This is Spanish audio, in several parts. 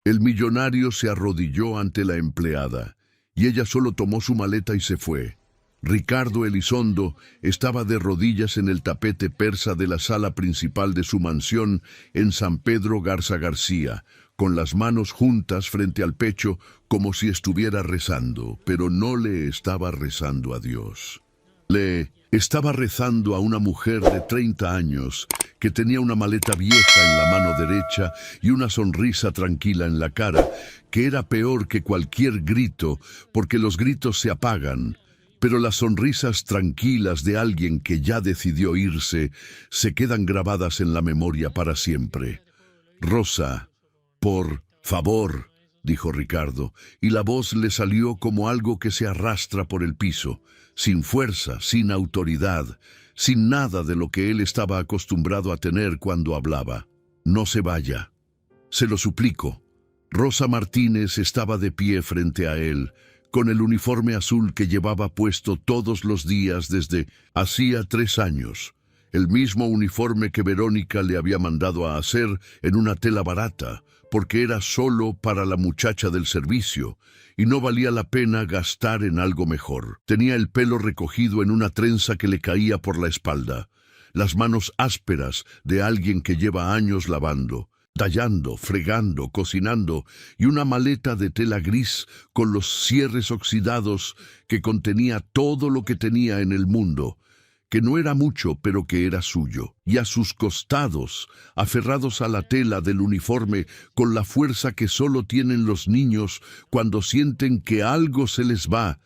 El millonario se arrodilló ante la empleada, y ella solo tomó su maleta y se fue. Ricardo Elizondo estaba de rodillas en el tapete persa de la sala principal de su mansión en San Pedro Garza García, con las manos juntas frente al pecho como si estuviera rezando, pero no le estaba rezando a Dios. Le estaba rezando a una mujer de 30 años que tenía una maleta vieja en la mano derecha y una sonrisa tranquila en la cara, que era peor que cualquier grito, porque los gritos se apagan, pero las sonrisas tranquilas de alguien que ya decidió irse se quedan grabadas en la memoria para siempre. «Rosa, por favor», dijo Ricardo, y la voz le salió como algo que se arrastra por el piso, sin fuerza, sin autoridad, sin nada de lo que él estaba acostumbrado a tener cuando hablaba. «No se vaya. Se lo suplico». Rosa Martínez estaba de pie frente a él, con el uniforme azul que llevaba puesto todos los días desde hacía 3 años. El mismo uniforme que Verónica le había mandado a hacer en una tela barata, porque era solo para la muchacha del servicio, y no valía la pena gastar en algo mejor. Tenía el pelo recogido en una trenza que le caía por la espalda, las manos ásperas de alguien que lleva años lavando, tallando, fregando, cocinando, y una maleta de tela gris con los cierres oxidados que contenía todo lo que tenía en el mundo, que no era mucho, pero que era suyo. Y a sus costados, aferrados a la tela del uniforme con la fuerza que solo tienen los niños cuando sienten que algo se les va,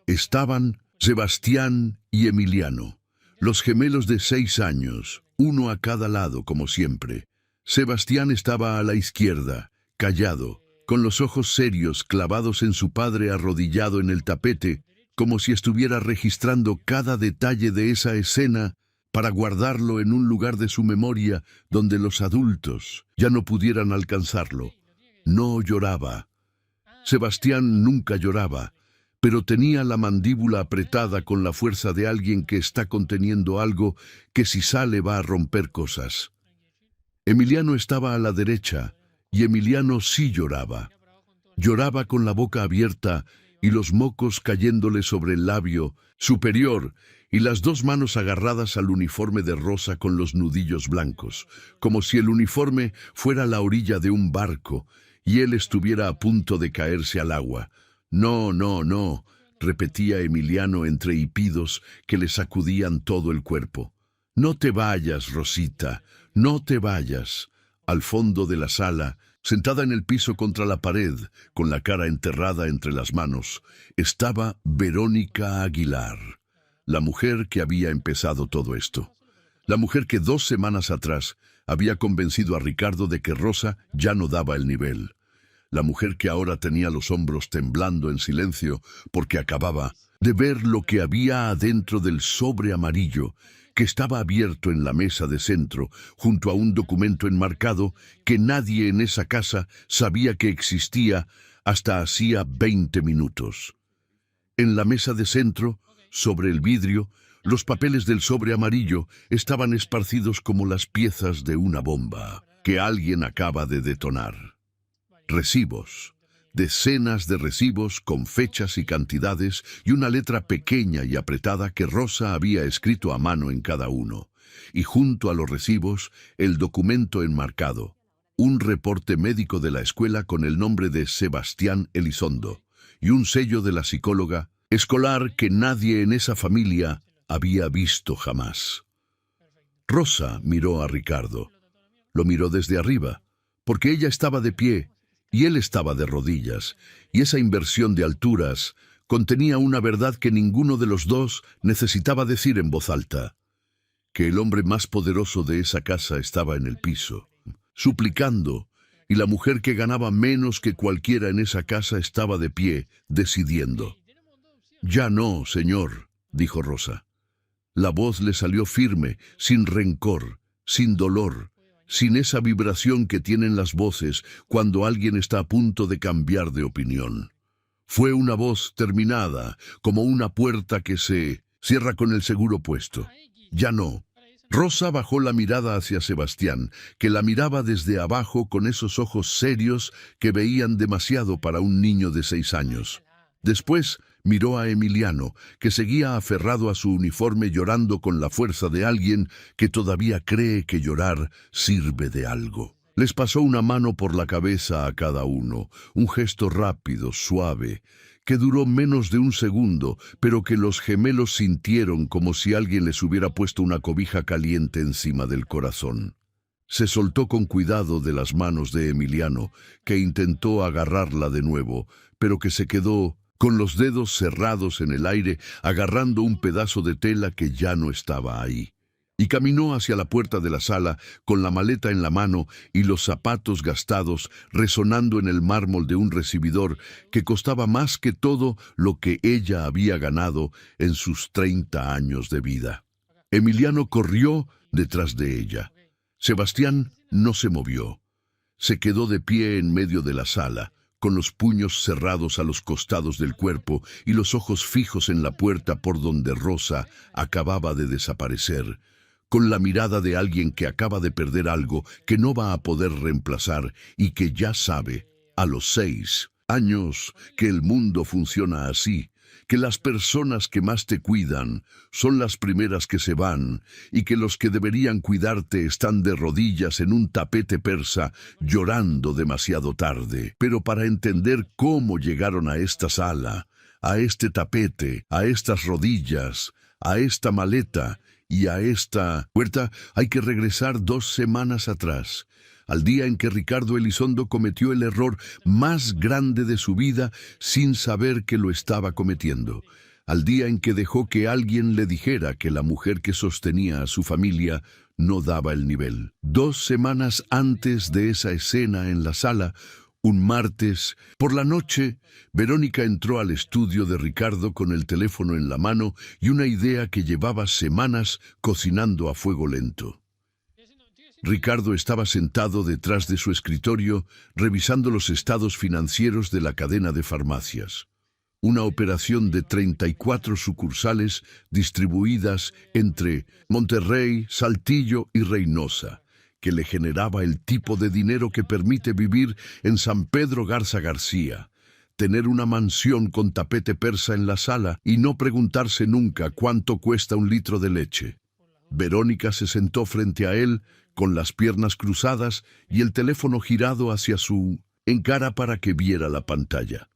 estaban Sebastián y Emiliano, los gemelos de 6 años, uno a cada lado como siempre. Sebastián estaba a la izquierda, callado, con los ojos serios clavados en su padre arrodillado en el tapete, como si estuviera registrando cada detalle de esa escena para guardarlo en un lugar de su memoria donde los adultos ya no pudieran alcanzarlo. No lloraba. Sebastián nunca lloraba, pero tenía la mandíbula apretada con la fuerza de alguien que está conteniendo algo que si sale va a romper cosas. Emiliano estaba a la derecha, y Emiliano sí lloraba. Lloraba con la boca abierta y los mocos cayéndole sobre el labio superior y las 2 manos agarradas al uniforme de Rosa con los nudillos blancos, como si el uniforme fuera la orilla de un barco y él estuviera a punto de caerse al agua. «No, no, no», repetía Emiliano entre hipidos que le sacudían todo el cuerpo. «No te vayas, Rosita, no te vayas». Al fondo de la sala, sentada en el piso contra la pared, con la cara enterrada entre las manos, estaba Verónica Aguilar, la mujer que había empezado todo esto. La mujer que 2 semanas atrás había convencido a Ricardo de que Rosa ya no daba el nivel. La mujer que ahora tenía los hombros temblando en silencio porque acababa de ver lo que había adentro del sobre amarillo que estaba abierto en la mesa de centro, junto a un documento enmarcado que nadie en esa casa sabía que existía hasta hacía 20 minutos. En la mesa de centro, sobre el vidrio, los papeles del sobre amarillo estaban esparcidos como las piezas de una bomba que alguien acaba de detonar. Recibos. Decenas de recibos con fechas y cantidades y una letra pequeña y apretada que Rosa había escrito a mano en cada uno. Y junto a los recibos, el documento enmarcado. Un reporte médico de la escuela con el nombre de Sebastián Elizondo y un sello de la psicóloga escolar que nadie en esa familia había visto jamás. Rosa miró a Ricardo. Lo miró desde arriba, porque ella estaba de pie y él estaba de rodillas, y esa inversión de alturas contenía una verdad que ninguno de los dos necesitaba decir en voz alta: que el hombre más poderoso de esa casa estaba en el piso, suplicando, y la mujer que ganaba menos que cualquiera en esa casa estaba de pie, decidiendo. «Ya no, señor», dijo Rosa. La voz le salió firme, sin rencor, sin dolor, sin esa vibración que tienen las voces cuando alguien está a punto de cambiar de opinión. Fue una voz terminada, como una puerta que se cierra con el seguro puesto. «Ya no». Rosa bajó la mirada hacia Sebastián, que la miraba desde abajo con esos ojos serios que veían demasiado para un niño de 6 años. Después miró a Emiliano, que seguía aferrado a su uniforme llorando con la fuerza de alguien que todavía cree que llorar sirve de algo. Les pasó una mano por la cabeza a cada uno, un gesto rápido, suave, que duró menos de un segundo, pero que los gemelos sintieron como si alguien les hubiera puesto una cobija caliente encima del corazón. Se soltó con cuidado de las manos de Emiliano, que intentó agarrarla de nuevo, pero que se quedó con los dedos cerrados en el aire, agarrando un pedazo de tela que ya no estaba ahí. Y caminó hacia la puerta de la sala con la maleta en la mano y los zapatos gastados resonando en el mármol de un recibidor que costaba más que todo lo que ella había ganado en sus 30 años de vida. Emiliano corrió detrás de ella. Sebastián no se movió. Se quedó de pie en medio de la sala, con los puños cerrados a los costados del cuerpo y los ojos fijos en la puerta por donde Rosa acababa de desaparecer, con la mirada de alguien que acaba de perder algo que no va a poder reemplazar y que ya sabe, a los 6 años, que el mundo funciona así, que las personas que más te cuidan son las primeras que se van y que los que deberían cuidarte están de rodillas en un tapete persa llorando demasiado tarde. Pero para entender cómo llegaron a esta sala, a este tapete, a estas rodillas, a esta maleta y a esta puerta, hay que regresar 2 semanas atrás, al día en que Ricardo Elizondo cometió el error más grande de su vida sin saber que lo estaba cometiendo, al día en que dejó que alguien le dijera que la mujer que sostenía a su familia no daba el nivel. 2 semanas antes de esa escena en la sala, un martes, por la noche, Verónica entró al estudio de Ricardo con el teléfono en la mano y una idea que llevaba semanas cocinando a fuego lento. Ricardo estaba sentado detrás de su escritorio, revisando los estados financieros de la cadena de farmacias. Una operación de 34 sucursales distribuidas entre Monterrey, Saltillo y Reynosa, que le generaba el tipo de dinero que permite vivir en San Pedro Garza García, tener una mansión con tapete persa en la sala y no preguntarse nunca cuánto cuesta un litro de leche. Verónica se sentó frente a él, con las piernas cruzadas y el teléfono girado hacia su cara para que viera la pantalla.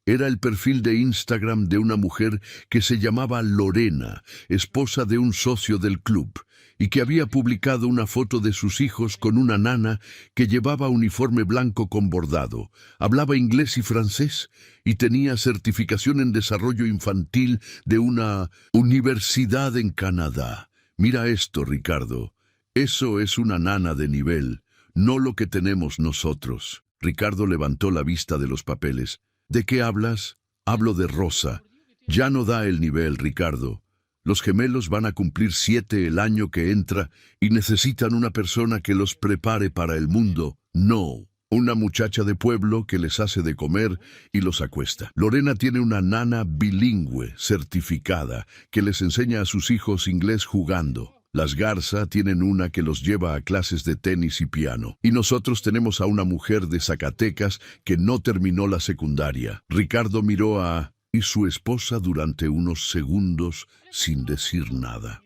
Era el perfil de Instagram de una mujer que se llamaba Lorena, esposa de un socio del club, y que había publicado una foto de sus hijos con una nana que llevaba uniforme blanco con bordado, hablaba inglés y francés y tenía certificación en desarrollo infantil de una universidad en Canadá. Mira esto, Ricardo. Eso es una nana de nivel, no lo que tenemos nosotros. Ricardo levantó la vista de los papeles. ¿De qué hablas? Hablo de Rosa. Ya no da el nivel, Ricardo. Los gemelos van a cumplir 7 el año que entra y necesitan una persona que los prepare para el mundo. No, una muchacha de pueblo que les hace de comer y los acuesta. Lorena tiene una nana bilingüe, certificada, que les enseña a sus hijos inglés jugando. Las Garza tienen una que los lleva a clases de tenis y piano. Y nosotros tenemos a una mujer de Zacatecas que no terminó la secundaria. Ricardo miró a su esposa durante unos segundos sin decir nada.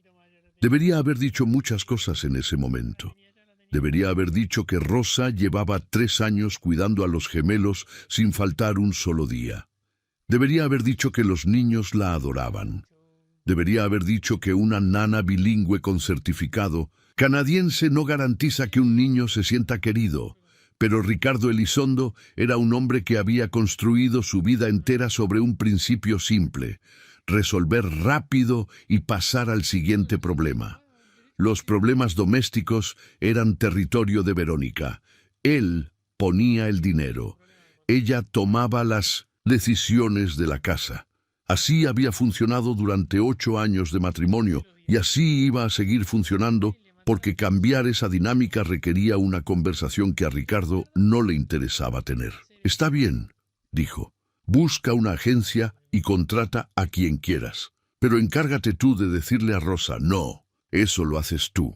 Debería haber dicho muchas cosas en ese momento. Debería haber dicho que Rosa llevaba 3 años cuidando a los gemelos sin faltar un solo día. Debería haber dicho que los niños la adoraban. Debería haber dicho que una nana bilingüe con certificado canadiense no garantiza que un niño se sienta querido, pero Ricardo Elizondo era un hombre que había construido su vida entera sobre un principio simple: resolver rápido y pasar al siguiente problema. Los problemas domésticos eran territorio de Verónica. Él ponía el dinero. Ella tomaba las decisiones de la casa. Así había funcionado durante 8 años de matrimonio y así iba a seguir funcionando, porque cambiar esa dinámica requería una conversación que a Ricardo no le interesaba tener. Está bien, dijo. Busca una agencia y contrata a quien quieras. Pero encárgate tú de decirle a Rosa, no, Eso lo haces tú.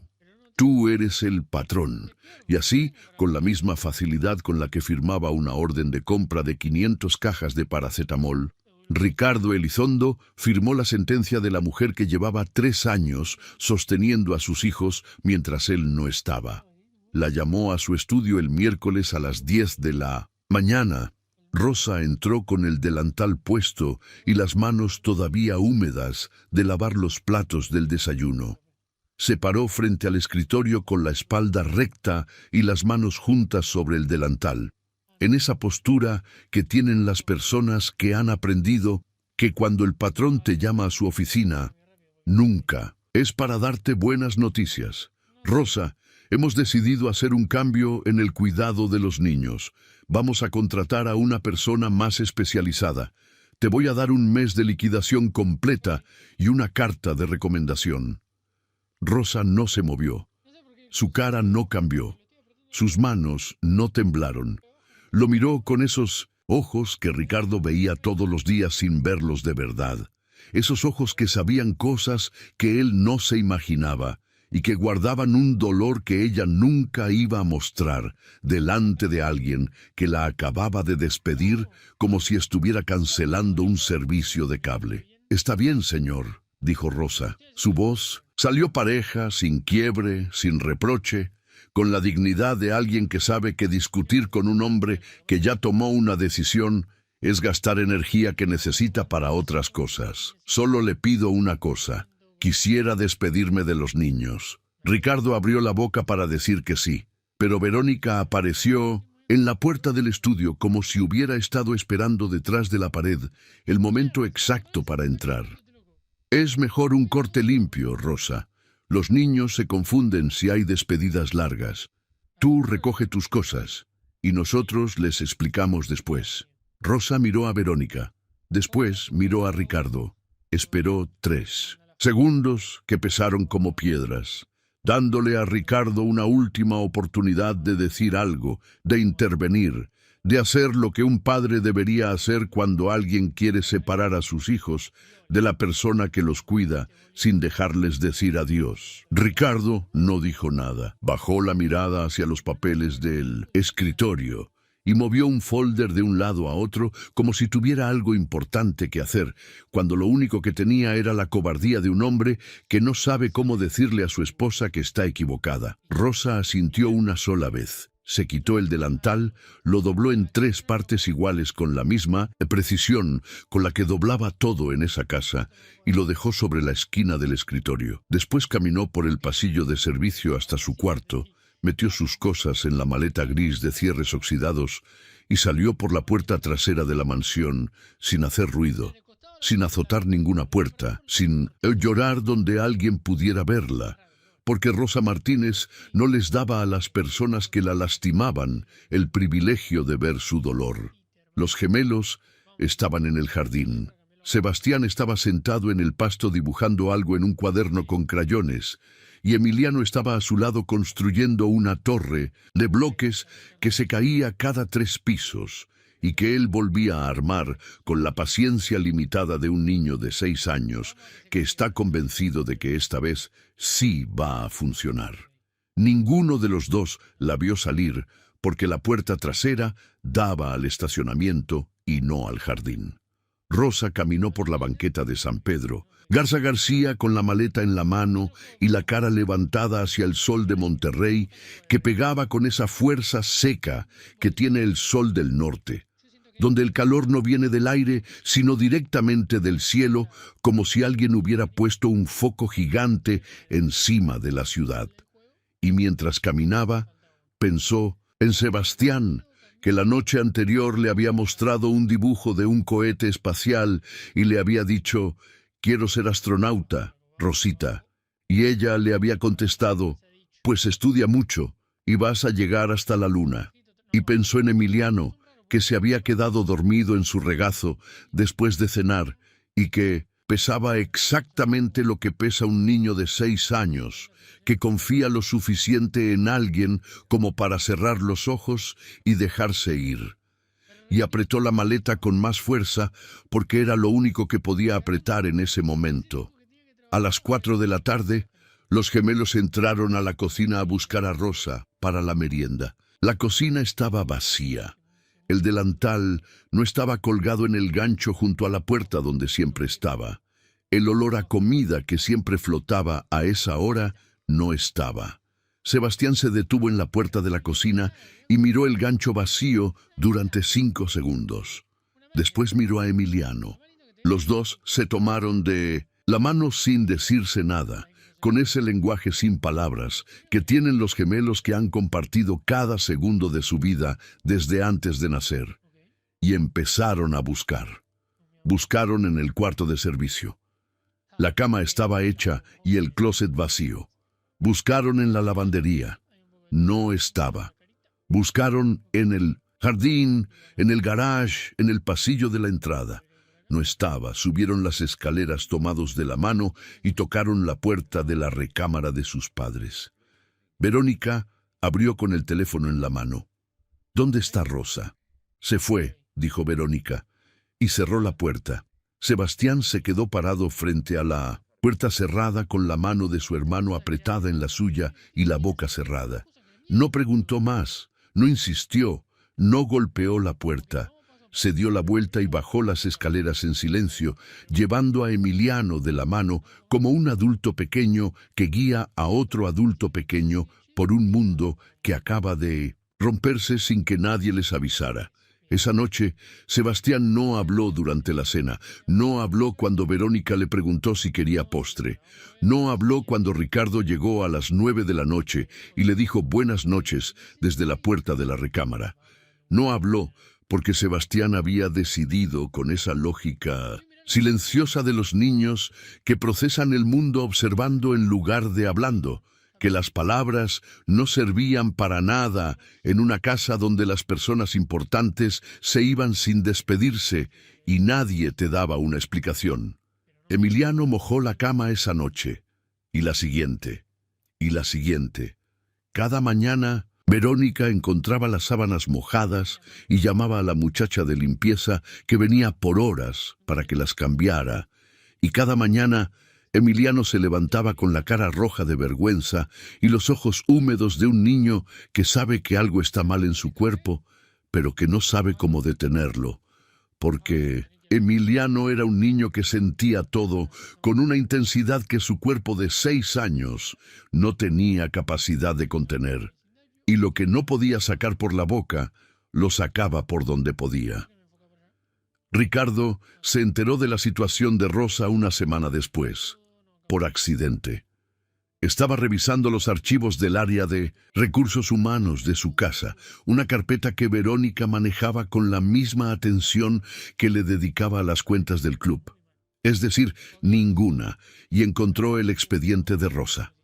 Tú eres el patrón. Y así, con la misma facilidad con la que firmaba una orden de compra de 500 cajas de paracetamol, Ricardo Elizondo firmó la sentencia de la mujer que llevaba 3 años sosteniendo a sus hijos mientras él no estaba. La llamó a su estudio el miércoles a las 10 de la mañana. Rosa entró con el delantal puesto y las manos todavía húmedas de lavar los platos del desayuno. Se paró frente al escritorio con la espalda recta y las manos juntas sobre el delantal, en esa postura que tienen las personas que han aprendido que cuando el patrón te llama a su oficina, nunca es para darte buenas noticias. Rosa, hemos decidido hacer un cambio en el cuidado de los niños. Vamos a contratar a una persona más especializada. Te voy a dar un mes de liquidación completa y una carta de recomendación. Rosa no se movió. Su cara no cambió. Sus manos no temblaron. Lo miró con esos ojos que Ricardo veía todos los días sin verlos de verdad. Esos ojos que sabían cosas que él no se imaginaba y que guardaban un dolor que ella nunca iba a mostrar delante de alguien que la acababa de despedir como si estuviera cancelando un servicio de cable. «Está bien, señor», dijo Rosa. Su voz salió pareja, sin quiebre, sin reproche, con la dignidad de alguien que sabe que discutir con un hombre que ya tomó una decisión es gastar energía que necesita para otras cosas. «Solo le pido una cosa. Quisiera despedirme de los niños». Ricardo abrió la boca para decir que sí, pero Verónica apareció en la puerta del estudio como si hubiera estado esperando detrás de la pared el momento exacto para entrar. «Es mejor un corte limpio, Rosa. Los niños se confunden si hay despedidas largas. Tú recoge tus cosas y nosotros les explicamos después». Rosa miró a Verónica. Después miró a Ricardo. Esperó 3 segundos que pesaron como piedras, dándole a Ricardo una última oportunidad de decir algo, de intervenir, de hacer lo que un padre debería hacer cuando alguien quiere separar a sus hijos de la persona que los cuida sin dejarles decir adiós. Ricardo no dijo nada. Bajó la mirada hacia los papeles del escritorio y movió un folder de un lado a otro como si tuviera algo importante que hacer, cuando lo único que tenía era la cobardía de un hombre que no sabe cómo decirle a su esposa que está equivocada. Rosa asintió una sola vez. Se quitó el delantal, lo dobló en 3 partes iguales con la misma precisión con la que doblaba todo en esa casa y lo dejó sobre la esquina del escritorio. Después caminó por el pasillo de servicio hasta su cuarto, metió sus cosas en la maleta gris de cierres oxidados y salió por la puerta trasera de la mansión sin hacer ruido, sin azotar ninguna puerta, sin llorar donde alguien pudiera verla, porque Rosa Martínez no les daba a las personas que la lastimaban el privilegio de ver su dolor. Los gemelos estaban en el jardín. Sebastián estaba sentado en el pasto dibujando algo en un cuaderno con crayones, y Emiliano estaba a su lado construyendo una torre de bloques que se caía cada 3 pisos y que él volvía a armar con la paciencia limitada de un niño de 6 años que está convencido de que esta vez sí va a funcionar. Ninguno de los dos la vio salir porque la puerta trasera daba al estacionamiento y no al jardín. Rosa caminó por la banqueta de San Pedro. Garza García, con la maleta en la mano y la cara levantada hacia el sol de Monterrey, que pegaba con esa fuerza seca que tiene el sol del norte, donde el calor no viene del aire, sino directamente del cielo, como si alguien hubiera puesto un foco gigante encima de la ciudad. Y mientras caminaba, pensó en Sebastián, que la noche anterior le había mostrado un dibujo de un cohete espacial y le había dicho: «Quiero ser astronauta, Rosita». Y ella le había contestado: «Pues estudia mucho y vas a llegar hasta la luna». Y pensó en Emiliano, que se había quedado dormido en su regazo después de cenar y que pesaba exactamente lo que pesa un niño de 6 años, que confía lo suficiente en alguien como para cerrar los ojos y dejarse ir. Y apretó la maleta con más fuerza porque era lo único que podía apretar en ese momento. A las 4 de la tarde, Los gemelos entraron a la cocina a buscar a Rosa para la merienda. La cocina estaba vacía. El delantal no estaba colgado en el gancho junto a la puerta donde siempre estaba. El olor a comida que siempre flotaba a esa hora no estaba. Sebastián se detuvo en la puerta de la cocina y miró el gancho vacío durante 5 segundos. Después miró a Emiliano. Los dos se tomaron de la mano sin decirse nada, con ese lenguaje sin palabras que tienen los gemelos que han compartido cada segundo de su vida desde antes de nacer. Y empezaron a buscar. Buscaron en el cuarto de servicio. La cama estaba hecha y el closet vacío. Buscaron en la lavandería. No estaba. Buscaron en el jardín, en el garage, en el pasillo de la entrada. No estaba. Subieron las escaleras tomados de la mano y tocaron la puerta de la recámara de sus padres. Verónica abrió con el teléfono en la mano. ¿Dónde está Rosa? Se fue, dijo Verónica, y cerró la puerta. Sebastián se quedó parado frente a la puerta cerrada con la mano de su hermano apretada en la suya y la boca cerrada. No preguntó más, no insistió, no golpeó la puerta. Se dio la vuelta y bajó las escaleras en silencio, llevando a Emiliano de la mano como un adulto pequeño que guía a otro adulto pequeño por un mundo que acaba de romperse sin que nadie les avisara. Esa noche, Sebastián no habló durante la cena, no habló cuando Verónica le preguntó si quería postre, no habló cuando Ricardo llegó a las 9 de la noche y le dijo buenas noches desde la puerta de la recámara. No habló porque Sebastián había decidido, con esa lógica silenciosa de los niños que procesan el mundo observando en lugar de hablando, que las palabras no servían para nada en una casa donde las personas importantes se iban sin despedirse y nadie te daba una explicación. Emiliano mojó la cama esa noche, y la siguiente, y la siguiente. Cada mañana, Verónica encontraba las sábanas mojadas y llamaba a la muchacha de limpieza que venía por horas para que las cambiara, y cada mañana Emiliano se levantaba con la cara roja de vergüenza y los ojos húmedos de un niño que sabe que algo está mal en su cuerpo, pero que no sabe cómo detenerlo, porque Emiliano era un niño que sentía todo con una intensidad que su cuerpo de 6 años no tenía capacidad de contener, y lo que no podía sacar por la boca, lo sacaba por donde podía. Ricardo se enteró de la situación de Rosa una semana después. Por accidente. Estaba revisando los archivos del área de recursos humanos de su casa, una carpeta que Verónica manejaba con la misma atención que le dedicaba a las cuentas del club. Es decir, ninguna, y encontró el expediente de Rosa.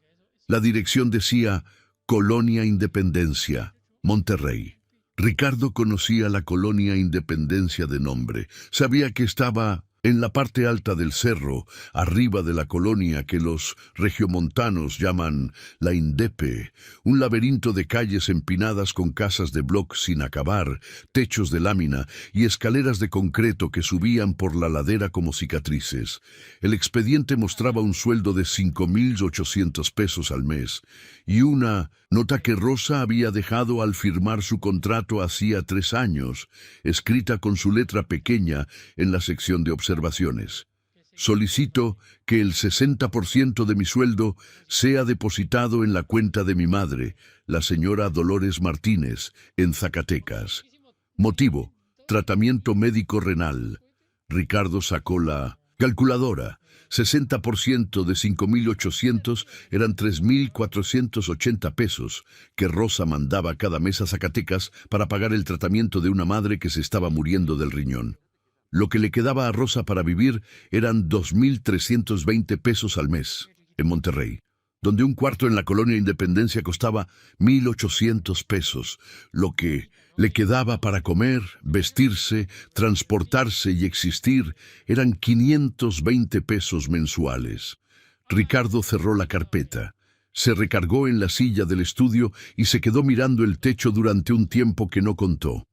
La dirección decía Colonia Independencia, Monterrey. Ricardo conocía la Colonia Independencia de nombre, sabía que estaba en la parte alta del cerro, arriba de la colonia que los regiomontanos llaman la Indepe, un laberinto de calles empinadas con casas de bloc sin acabar, techos de lámina y escaleras de concreto que subían por la ladera como cicatrices. El expediente mostraba un sueldo de 5,800 pesos al mes y una nota que Rosa había dejado al firmar su contrato hacía 3 años, escrita con su letra pequeña en la sección de observaciones. Solicito que el 60% de mi sueldo sea depositado en la cuenta de mi madre, la señora Dolores Martínez, en Zacatecas. Motivo: tratamiento médico renal. Ricardo sacó la calculadora. 60% de 5,800 eran 3,480 pesos que Rosa mandaba cada mes a Zacatecas para pagar el tratamiento de una madre que se estaba muriendo del riñón. Lo que le quedaba a Rosa para vivir eran 2,320 pesos al mes en Monterrey, donde un cuarto en la Colonia Independencia costaba 1,800 pesos, lo que le quedaba para comer, vestirse, transportarse y existir eran 520 pesos mensuales. Ricardo cerró la carpeta, se recargó en la silla del estudio y se quedó mirando el techo durante un tiempo que no contó.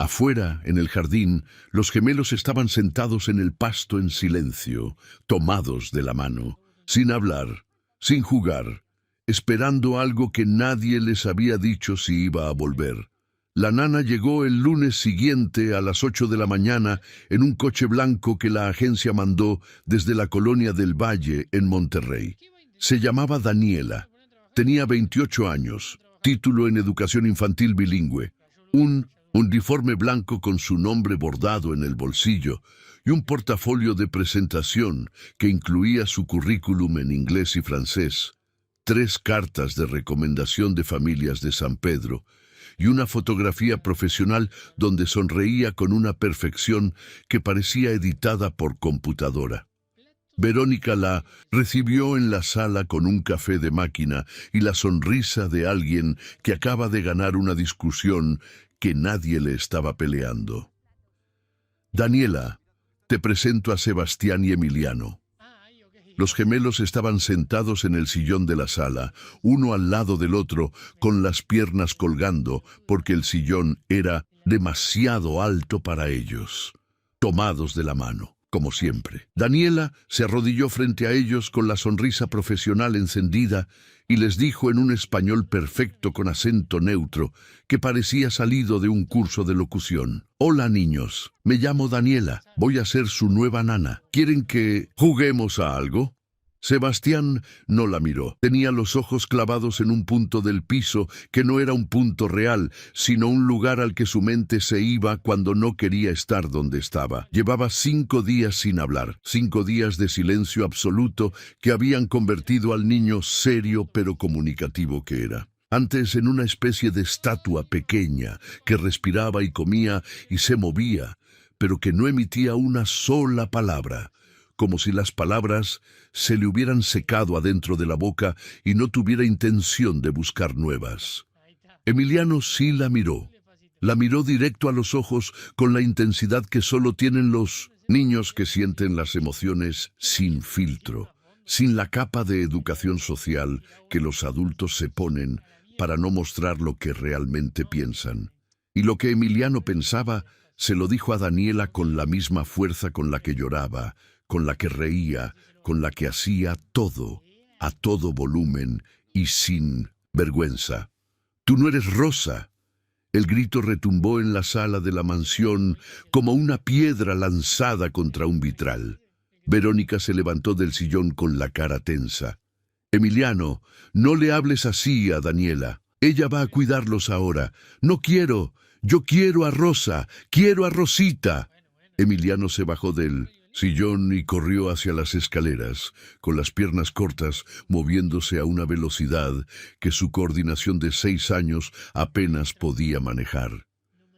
Afuera, en el jardín, los gemelos estaban sentados en el pasto en silencio, tomados de la mano, sin hablar, sin jugar, esperando algo que nadie les había dicho si iba a volver. La nana llegó el lunes siguiente a las 8 de la mañana en un coche blanco que la agencia mandó desde la colonia del Valle en Monterrey. Se llamaba Daniela. Tenía 28 años, título en educación infantil bilingüe, un uniforme blanco con su nombre bordado en el bolsillo y un portafolio de presentación que incluía su currículum en inglés y francés, 3 cartas de recomendación de familias de San Pedro y una fotografía profesional donde sonreía con una perfección que parecía editada por computadora. Verónica la recibió en la sala con un café de máquina y la sonrisa de alguien que acaba de ganar una discusión que nadie le estaba peleando. Daniela, te presento a Sebastián y Emiliano. Los gemelos estaban sentados en el sillón de la sala, uno al lado del otro, con las piernas colgando, porque el sillón era demasiado alto para ellos, tomados de la mano, como siempre. Daniela se arrodilló frente a ellos con la sonrisa profesional encendida y les dijo en un español perfecto con acento neutro, que parecía salido de un curso de locución. Hola niños, me llamo Daniela, voy a ser su nueva nana. ¿Quieren que juguemos a algo? Sebastián no la miró. Tenía los ojos clavados en un punto del piso que no era un punto real, sino un lugar al que su mente se iba cuando no quería estar donde estaba. Llevaba 5 días sin hablar, 5 días de silencio absoluto que habían convertido al niño serio pero comunicativo que era. Antes en una especie de estatua pequeña que respiraba y comía y se movía, pero que no emitía una sola palabra, como si las palabras se le hubieran secado adentro de la boca y no tuviera intención de buscar nuevas. Emiliano sí la miró directo a los ojos con la intensidad que solo tienen los niños que sienten las emociones sin filtro, sin la capa de educación social que los adultos se ponen para no mostrar lo que realmente piensan. Y lo que Emiliano pensaba se lo dijo a Daniela con la misma fuerza con la que lloraba, con la que reía, con la que hacía todo, a todo volumen y sin vergüenza. «Tú no eres Rosa». El grito retumbó en la sala de la mansión como una piedra lanzada contra un vitral. Verónica se levantó del sillón con la cara tensa. «Emiliano, no le hables así a Daniela. Ella va a cuidarlos ahora. No quiero. Yo quiero a Rosa. Quiero a Rosita». Emiliano se bajó del sillón y corrió hacia las escaleras, con las piernas cortas, moviéndose a una velocidad que su coordinación de 6 años apenas podía manejar.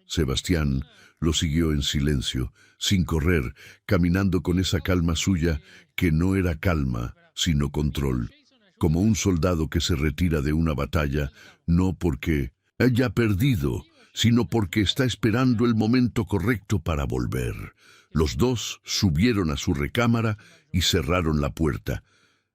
Sebastián lo siguió en silencio, sin correr, caminando con esa calma suya que no era calma, sino control, como un soldado que se retira de una batalla, no porque haya perdido, sino porque está esperando el momento correcto para volver. Los dos subieron a su recámara y cerraron la puerta.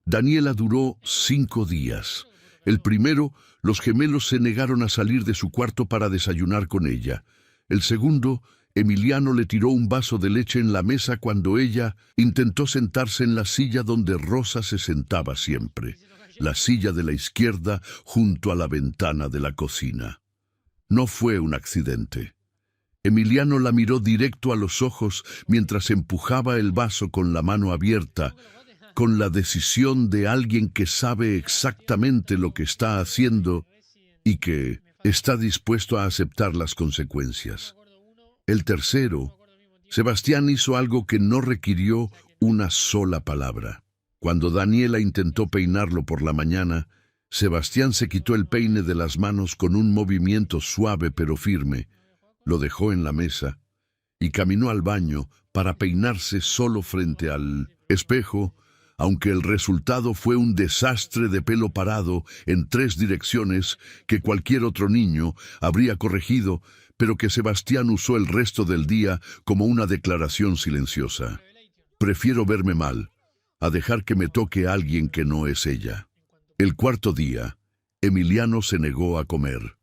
Daniela duró 5 días. El primero, los gemelos se negaron a salir de su cuarto para desayunar con ella. El segundo, Emiliano le tiró un vaso de leche en la mesa cuando ella intentó sentarse en la silla donde Rosa se sentaba siempre, la silla de la izquierda junto a la ventana de la cocina. No fue un accidente. Emiliano la miró directo a los ojos mientras empujaba el vaso con la mano abierta, con la decisión de alguien que sabe exactamente lo que está haciendo y que está dispuesto a aceptar las consecuencias. El tercero, Sebastián hizo algo que no requirió una sola palabra. Cuando Daniela intentó peinarlo por la mañana, Sebastián se quitó el peine de las manos con un movimiento suave pero firme, lo dejó en la mesa y caminó al baño para peinarse solo frente al espejo, aunque el resultado fue un desastre de pelo parado en 3 direcciones que cualquier otro niño habría corregido, pero que Sebastián usó el resto del día como una declaración silenciosa. Prefiero verme mal a dejar que me toque a alguien que no es ella. El cuarto día, Emiliano se negó a comer.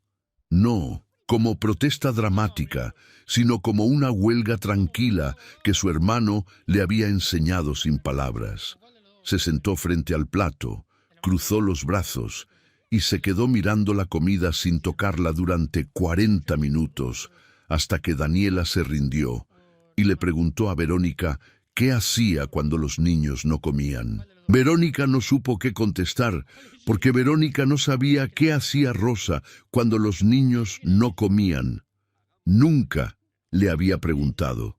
No como protesta dramática, sino como una huelga tranquila que su hermano le había enseñado sin palabras. Se sentó frente al plato, cruzó los brazos y se quedó mirando la comida sin tocarla durante 40 minutos, hasta que Daniela se rindió y le preguntó a Verónica qué hacía cuando los niños no comían. Verónica no supo qué contestar, porque Verónica no sabía qué hacía Rosa cuando los niños no comían. Nunca le había preguntado.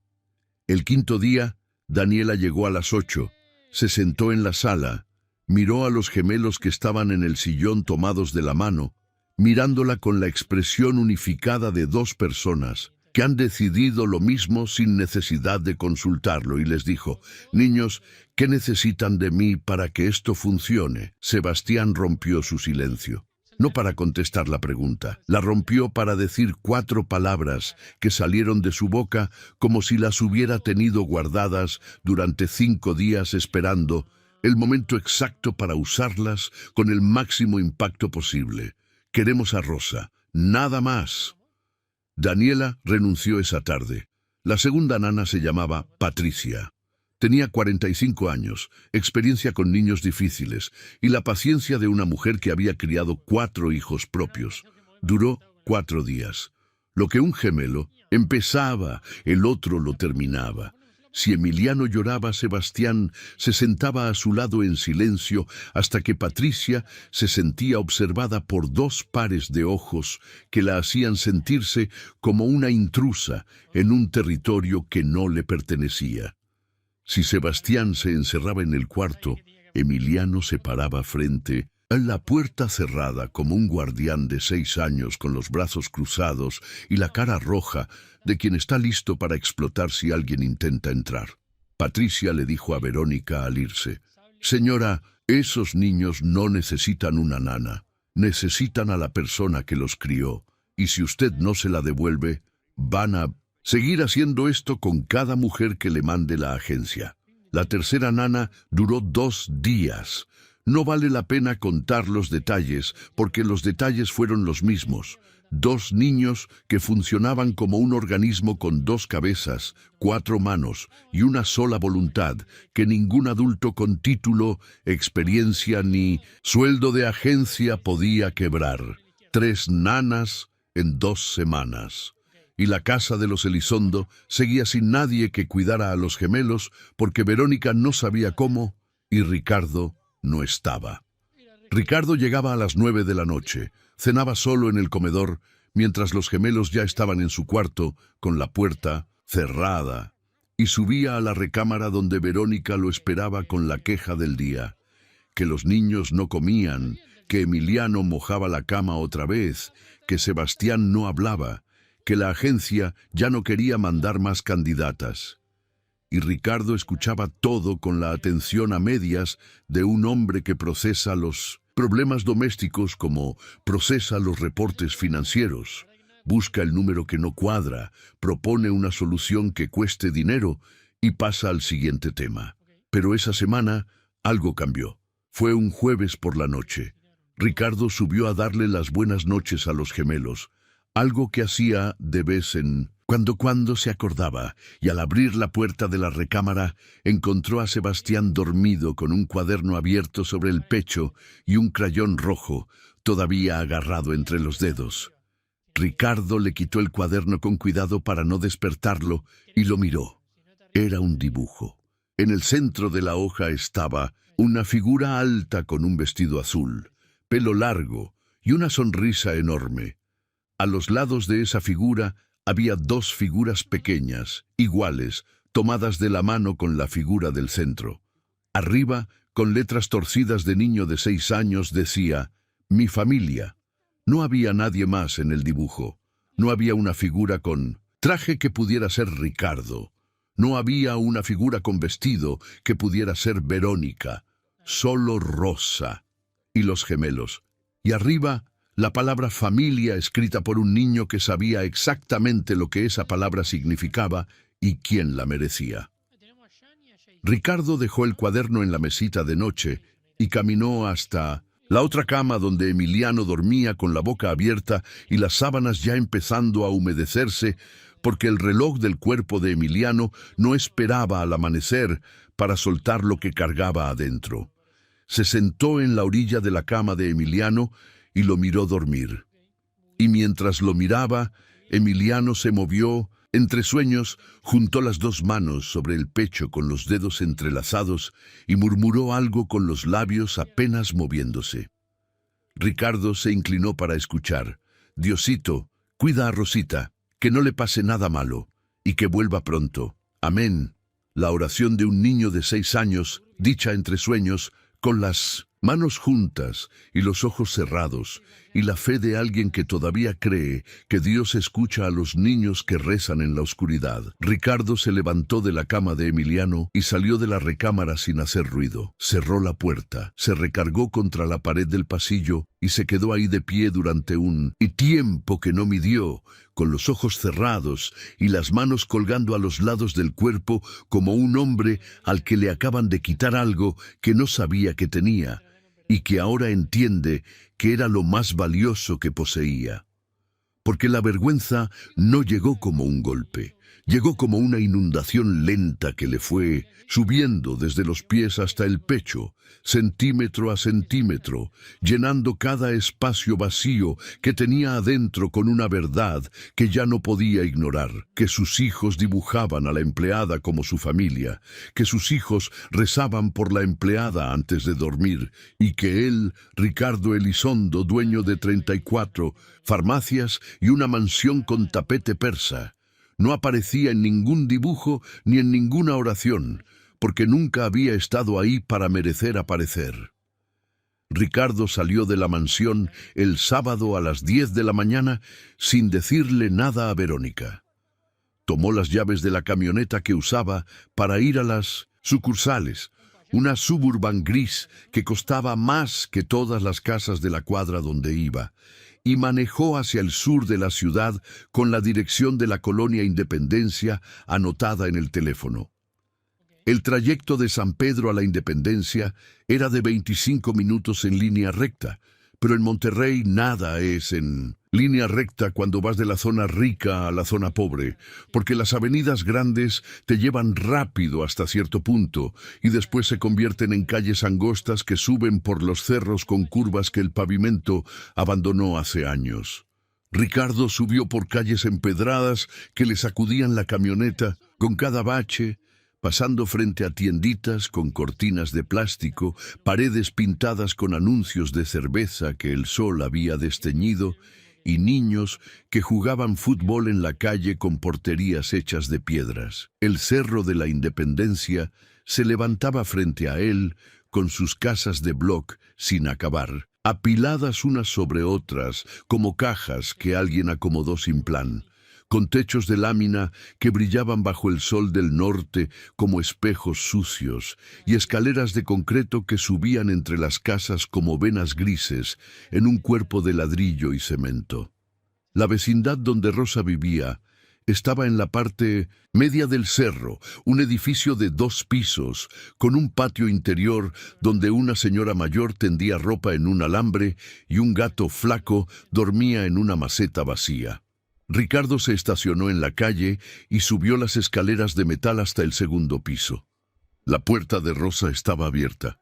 El quinto día, Daniela llegó a las 8, se sentó en la sala, miró a los gemelos que estaban en el sillón tomados de la mano, mirándola con la expresión unificada de dos personas que han decidido lo mismo sin necesidad de consultarlo, y les dijo: «Niños, ¿qué necesitan de mí para que esto funcione?». Sebastián rompió su silencio. No para contestar la pregunta, la rompió para decir 4 palabras que salieron de su boca como si las hubiera tenido guardadas durante 5 días esperando el momento exacto para usarlas con el máximo impacto posible. «Queremos a Rosa, nada más». Daniela renunció esa tarde. La segunda nana se llamaba Patricia. Tenía 45 años, experiencia con niños difíciles y la paciencia de una mujer que había criado 4 hijos propios. Duró 4 días. Lo que un gemelo empezaba, el otro lo terminaba. Si Emiliano lloraba, Sebastián se sentaba a su lado en silencio hasta que Patricia se sentía observada por 2 pares de ojos que la hacían sentirse como una intrusa en un territorio que no le pertenecía. Si Sebastián se encerraba en el cuarto, Emiliano se paraba frente a la puerta cerrada como un guardián de 6 años con los brazos cruzados y la cara roja de quien está listo para explotar si alguien intenta entrar. Patricia le dijo a Verónica al irse: «Señora, esos niños no necesitan una nana, necesitan a la persona que los crió, y si usted no se la devuelve, van a seguir haciendo esto con cada mujer que le mande la agencia». La tercera nana duró 2 días. No vale la pena contar los detalles, porque los detalles fueron los mismos. 2 niños que funcionaban como un organismo con 2 cabezas, 4 manos y una sola voluntad, que ningún adulto con título, experiencia ni sueldo de agencia podía quebrar. 3 nanas en 2 semanas. Y la casa de los Elizondo seguía sin nadie que cuidara a los gemelos, porque Verónica no sabía cómo y Ricardo no estaba. Ricardo llegaba a las 9 de la noche, cenaba solo en el comedor, mientras los gemelos ya estaban en su cuarto, con la puerta cerrada, y subía a la recámara donde Verónica lo esperaba con la queja del día: que los niños no comían, que Emiliano mojaba la cama otra vez, que Sebastián no hablaba, que la agencia ya no quería mandar más candidatas. Y Ricardo escuchaba todo con la atención a medias de un hombre que procesa los problemas domésticos como procesa los reportes financieros, busca el número que no cuadra, propone una solución que cueste dinero y pasa al siguiente tema. Pero esa semana algo cambió. Fue un jueves por la noche. Ricardo subió a darle las buenas noches a los gemelos, algo que hacía de vez en cuando se acordaba, y al abrir la puerta de la recámara encontró a Sebastián dormido con un cuaderno abierto sobre el pecho y un crayón rojo todavía agarrado entre los dedos. Ricardo le quitó el cuaderno con cuidado para no despertarlo y lo miró. Era un dibujo. En el centro de la hoja estaba una figura alta con un vestido azul, pelo largo y una sonrisa enorme. A los lados de esa figura había 2 figuras pequeñas, iguales, tomadas de la mano con la figura del centro. Arriba, con letras torcidas de niño de 6 años, decía: «Mi familia». No había nadie más en el dibujo. No había una figura con traje que pudiera ser Ricardo. No había una figura con vestido que pudiera ser Verónica. Solo Rosa y los gemelos. Y arriba, la palabra familia escrita por un niño que sabía exactamente lo que esa palabra significaba y quién la merecía. Ricardo dejó el cuaderno en la mesita de noche y caminó hasta la otra cama donde Emiliano dormía con la boca abierta y las sábanas ya empezando a humedecerse, porque el reloj del cuerpo de Emiliano no esperaba al amanecer para soltar lo que cargaba adentro. Se sentó en la orilla de la cama de Emiliano y lo miró dormir. Y mientras lo miraba, Emiliano se movió. Entre sueños, juntó las dos manos sobre el pecho con los dedos entrelazados y murmuró algo con los labios apenas moviéndose. Ricardo se inclinó para escuchar. Diosito, cuida a Rosita, que no le pase nada malo, y que vuelva pronto. Amén. La oración de un niño de 6 años, dicha entre sueños, con las manos juntas y los ojos cerrados, y la fe de alguien que todavía cree que Dios escucha a los niños que rezan en la oscuridad. Ricardo se levantó de la cama de Emiliano y salió de la recámara sin hacer ruido. Cerró la puerta, se recargó contra la pared del pasillo y se quedó ahí de pie durante un tiempo que no midió, con los ojos cerrados y las manos colgando a los lados del cuerpo como un hombre al que le acaban de quitar algo que no sabía que tenía y que ahora entiende que era lo más valioso que poseía. Porque la vergüenza no llegó como un golpe, llegó como una inundación lenta que le fue subiendo desde los pies hasta el pecho, centímetro a centímetro, llenando cada espacio vacío que tenía adentro con una verdad que ya no podía ignorar, que sus hijos dibujaban a la empleada como su familia, que sus hijos rezaban por la empleada antes de dormir, y que él, Ricardo Elizondo, dueño de 34 farmacias y una mansión con tapete persa, no aparecía en ningún dibujo ni en ninguna oración, porque nunca había estado ahí para merecer aparecer. Ricardo salió de la mansión el sábado a las 10 de la mañana sin decirle nada a Verónica. Tomó las llaves de la camioneta que usaba para ir a las sucursales, una Suburban gris que costaba más que todas las casas de la cuadra donde iba, y manejó hacia el sur de la ciudad con la dirección de la colonia Independencia anotada en el teléfono. El trayecto de San Pedro a la Independencia era de 25 minutos en línea recta, pero en Monterrey nada es en línea recta cuando vas de la zona rica a la zona pobre, porque las avenidas grandes te llevan rápido hasta cierto punto y después se convierten en calles angostas que suben por los cerros con curvas que el pavimento abandonó hace años. Ricardo subió por calles empedradas que le sacudían la camioneta con cada bache, pasando frente a tienditas con cortinas de plástico, paredes pintadas con anuncios de cerveza que el sol había desteñido, y niños que jugaban fútbol en la calle con porterías hechas de piedras. El Cerro de la Independencia se levantaba frente a él con sus casas de bloc sin acabar, apiladas unas sobre otras como cajas que alguien acomodó sin plan, con techos de lámina que brillaban bajo el sol del norte como espejos sucios, y escaleras de concreto que subían entre las casas como venas grises en un cuerpo de ladrillo y cemento. La vecindad donde Rosa vivía estaba en la parte media del cerro, un edificio de 2 pisos, con un patio interior donde una señora mayor tendía ropa en un alambre y un gato flaco dormía en una maceta vacía. Ricardo se estacionó en la calle y subió las escaleras de metal hasta el 2.º piso. La puerta de Rosa estaba abierta,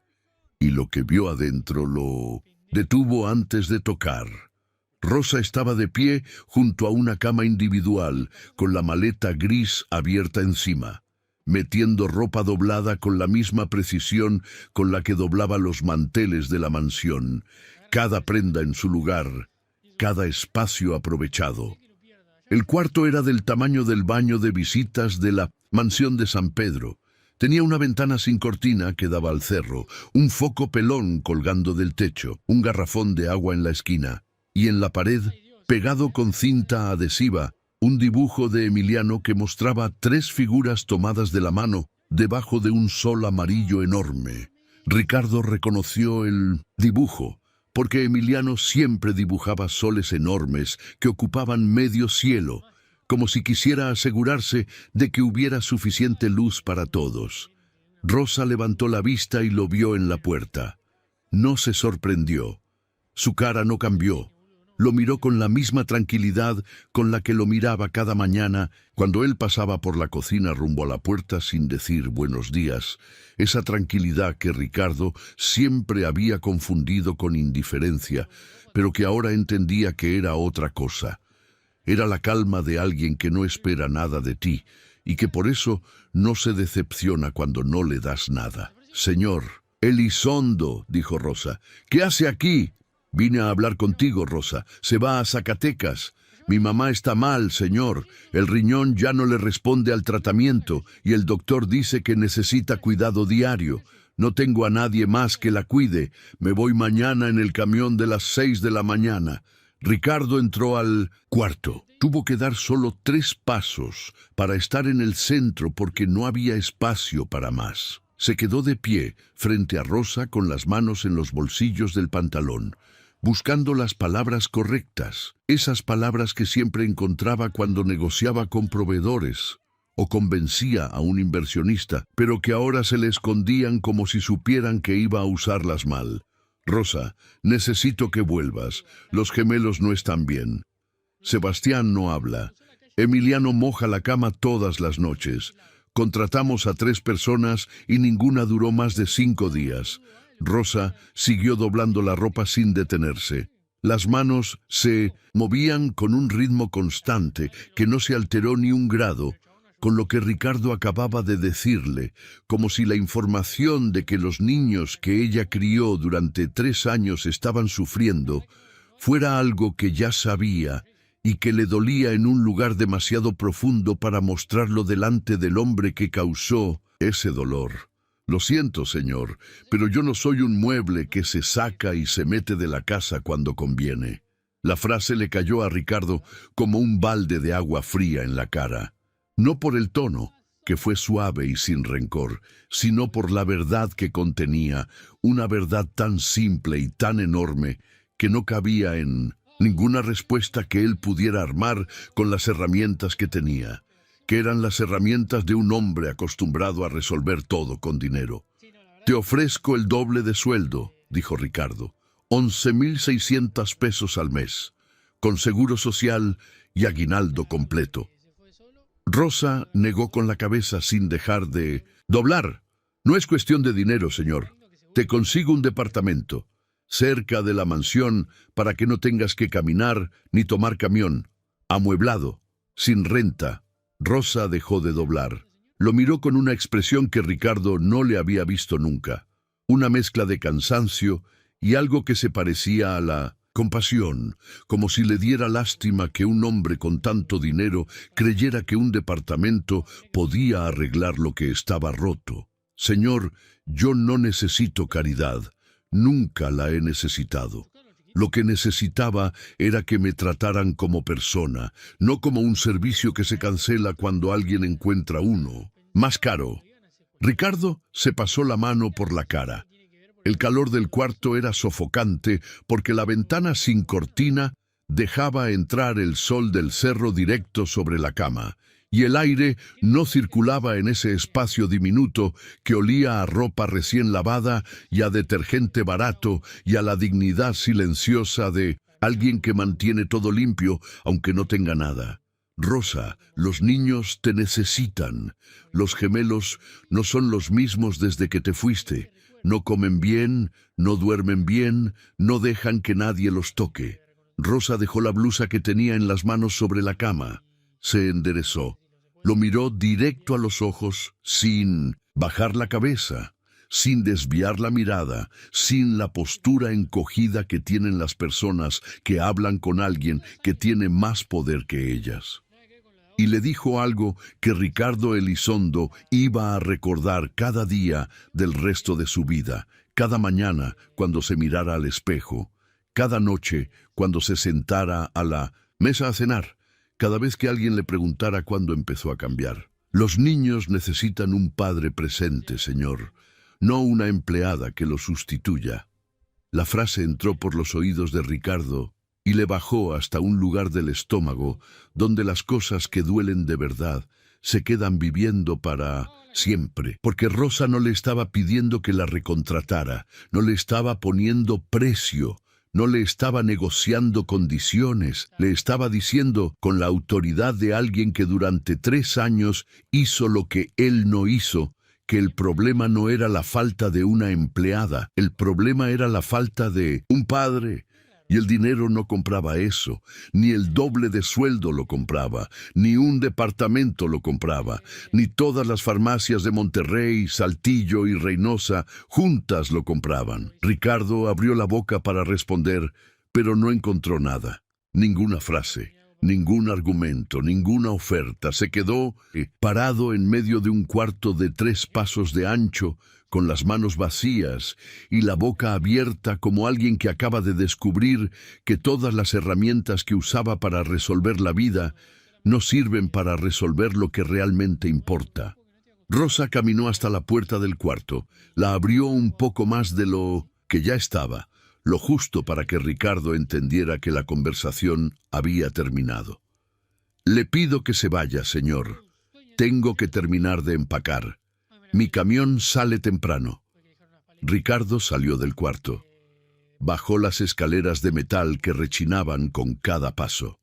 y lo que vio adentro lo detuvo antes de tocar. Rosa estaba de pie junto a una cama individual, con la maleta gris abierta encima, metiendo ropa doblada con la misma precisión con la que doblaba los manteles de la mansión, cada prenda en su lugar, cada espacio aprovechado. El cuarto era del tamaño del baño de visitas de la mansión de San Pedro. Tenía una ventana sin cortina que daba al cerro, un foco pelón colgando del techo, un garrafón de agua en la esquina, y en la pared, pegado con cinta adhesiva, un dibujo de Emiliano que mostraba 3 figuras tomadas de la mano debajo de un sol amarillo enorme. Ricardo reconoció el dibujo, porque Emiliano siempre dibujaba soles enormes que ocupaban medio cielo, como si quisiera asegurarse de que hubiera suficiente luz para todos. Rosa levantó la vista y lo vio en la puerta. No se sorprendió. Su cara no cambió. Lo miró con la misma tranquilidad con la que lo miraba cada mañana cuando él pasaba por la cocina rumbo a la puerta sin decir buenos días. Esa tranquilidad que Ricardo siempre había confundido con indiferencia, pero que ahora entendía que era otra cosa. Era la calma de alguien que no espera nada de ti y que por eso no se decepciona cuando no le das nada. «Señor, Elizondo», dijo Rosa, «¿qué hace aquí?» «Vine a hablar contigo, Rosa. Se va a Zacatecas. Mi mamá está mal, señor. El riñón ya no le responde al tratamiento y el doctor dice que necesita cuidado diario. No tengo a nadie más que la cuide. Me voy mañana en el camión de las 6 de la mañana». Ricardo entró al cuarto. Tuvo que dar solo 3 pasos para estar en el centro porque no había espacio para más. Se quedó de pie frente a Rosa con las manos en los bolsillos del pantalón, buscando las palabras correctas, esas palabras que siempre encontraba cuando negociaba con proveedores o convencía a un inversionista, pero que ahora se le escondían como si supieran que iba a usarlas mal. «Rosa, necesito que vuelvas. Los gemelos no están bien. Sebastián no habla. Emiliano moja la cama todas las noches. Contratamos a 3 personas y ninguna duró más de 5 días. Rosa siguió doblando la ropa sin detenerse. Las manos se movían con un ritmo constante que no se alteró ni un grado con lo que Ricardo acababa de decirle, como si la información de que los niños que ella crió durante 3 años estaban sufriendo fuera algo que ya sabía y que le dolía en un lugar demasiado profundo para mostrarlo delante del hombre que causó ese dolor. «Lo siento, señor, pero yo no soy un mueble que se saca y se mete de la casa cuando conviene». La frase le cayó a Ricardo como un balde de agua fría en la cara. No por el tono, que fue suave y sin rencor, sino por la verdad que contenía, una verdad tan simple y tan enorme que no cabía en ninguna respuesta que él pudiera armar con las herramientas que tenía, que eran las herramientas de un hombre acostumbrado a resolver todo con dinero. «Te ofrezco el doble de sueldo», dijo Ricardo, 11.600 pesos al mes, con seguro social y aguinaldo completo. Rosa negó con la cabeza sin dejar de doblar. «No es cuestión de dinero, señor. Te consigo un departamento cerca de la mansión para que no tengas que caminar ni tomar camión. Amueblado, sin renta». Rosa dejó de doblar. Lo miró con una expresión que Ricardo no le había visto nunca. Una mezcla de cansancio y algo que se parecía a la compasión, como si le diera lástima que un hombre con tanto dinero creyera que un departamento podía arreglar lo que estaba roto. «Señor, yo no necesito caridad. Nunca la he necesitado. Lo que necesitaba era que me trataran como persona, no como un servicio que se cancela cuando alguien encuentra uno más caro». Ricardo se pasó la mano por la cara. El calor del cuarto era sofocante porque la ventana sin cortina dejaba entrar el sol del cerro directo sobre la cama, y el aire no circulaba en ese espacio diminuto que olía a ropa recién lavada y a detergente barato y a la dignidad silenciosa de alguien que mantiene todo limpio aunque no tenga nada. «Rosa, los niños te necesitan. Los gemelos no son los mismos desde que te fuiste. No comen bien, no duermen bien, no dejan que nadie los toque». Rosa dejó la blusa que tenía en las manos sobre la cama. Se enderezó. Lo miró directo a los ojos, sin bajar la cabeza, sin desviar la mirada, sin la postura encogida que tienen las personas que hablan con alguien que tiene más poder que ellas. Y le dijo algo que Ricardo Elizondo iba a recordar cada día del resto de su vida, cada mañana cuando se mirara al espejo, cada noche cuando se sentara a la mesa a cenar, cada vez que alguien le preguntara cuándo empezó a cambiar. «Los niños necesitan un padre presente, señor, no una empleada que lo sustituya». La frase entró por los oídos de Ricardo y le bajó hasta un lugar del estómago donde las cosas que duelen de verdad se quedan viviendo para siempre, porque Rosa no le estaba pidiendo que la recontratara, no le estaba poniendo precio, No le estaba negociando condiciones, le estaba diciendo con la autoridad de alguien que durante 3 años hizo lo que él no hizo, que el problema no era la falta de una empleada, el problema era la falta de un padre. Y el dinero no compraba eso, ni el doble de sueldo lo compraba, ni un departamento lo compraba, ni todas las farmacias de Monterrey, Saltillo y Reynosa juntas lo compraban. Ricardo abrió la boca para responder, pero no encontró nada, ninguna frase, ningún argumento, ninguna oferta. Se quedó parado en medio de un cuarto de 3 pasos de ancho, con las manos vacías y la boca abierta como alguien que acaba de descubrir que todas las herramientas que usaba para resolver la vida no sirven para resolver lo que realmente importa. Rosa caminó hasta la puerta del cuarto, la abrió un poco más de lo que ya estaba, lo justo para que Ricardo entendiera que la conversación había terminado. «Le pido que se vaya, señor. Tengo que terminar de empacar. Mi camión sale temprano». Ricardo salió del cuarto. Bajó las escaleras de metal que rechinaban con cada paso.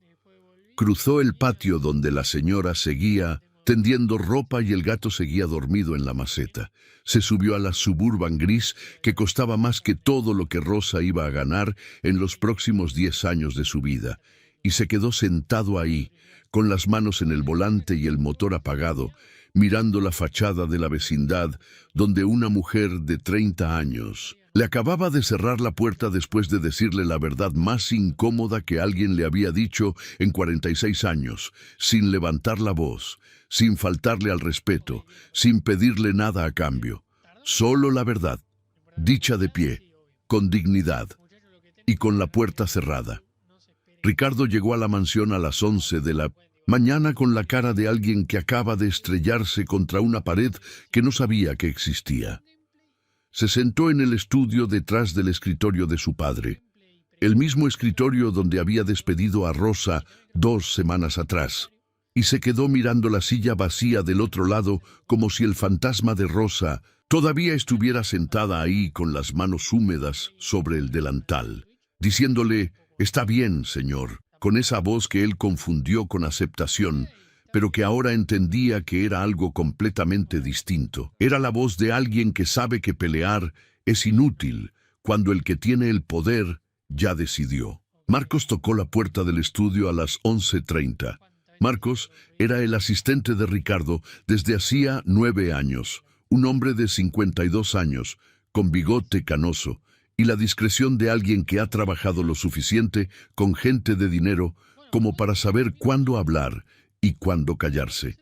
Cruzó el patio donde la señora seguía tendiendo ropa y el gato seguía dormido en la maceta. Se subió a la Suburban gris que costaba más que todo lo que Rosa iba a ganar en los próximos 10 años de su vida, y se quedó sentado ahí, con las manos en el volante y el motor apagado, mirando la fachada de la vecindad, donde una mujer de 30 años le acababa de cerrar la puerta después de decirle la verdad más incómoda que alguien le había dicho en 46 años, sin levantar la voz, sin faltarle al respeto, sin pedirle nada a cambio. Solo la verdad, dicha de pie, con dignidad y con la puerta cerrada. Ricardo llegó a la mansión a las 11 de la mañana con la cara de alguien que acaba de estrellarse contra una pared que no sabía que existía. Se sentó en el estudio detrás del escritorio de su padre, el mismo escritorio donde había despedido a Rosa 2 semanas atrás, y se quedó mirando la silla vacía del otro lado como si el fantasma de Rosa todavía estuviera sentada ahí con las manos húmedas sobre el delantal, diciéndole: «Está bien, señor», con esa voz que él confundió con aceptación, pero que ahora entendía que era algo completamente distinto. Era la voz de alguien que sabe que pelear es inútil cuando el que tiene el poder ya decidió. Marcos tocó la puerta del estudio a las 11:30. Marcos era el asistente de Ricardo desde hacía 9 años, un hombre de 52 años, con bigote canoso, y la discreción de alguien que ha trabajado lo suficiente con gente de dinero como para saber cuándo hablar y cuándo callarse.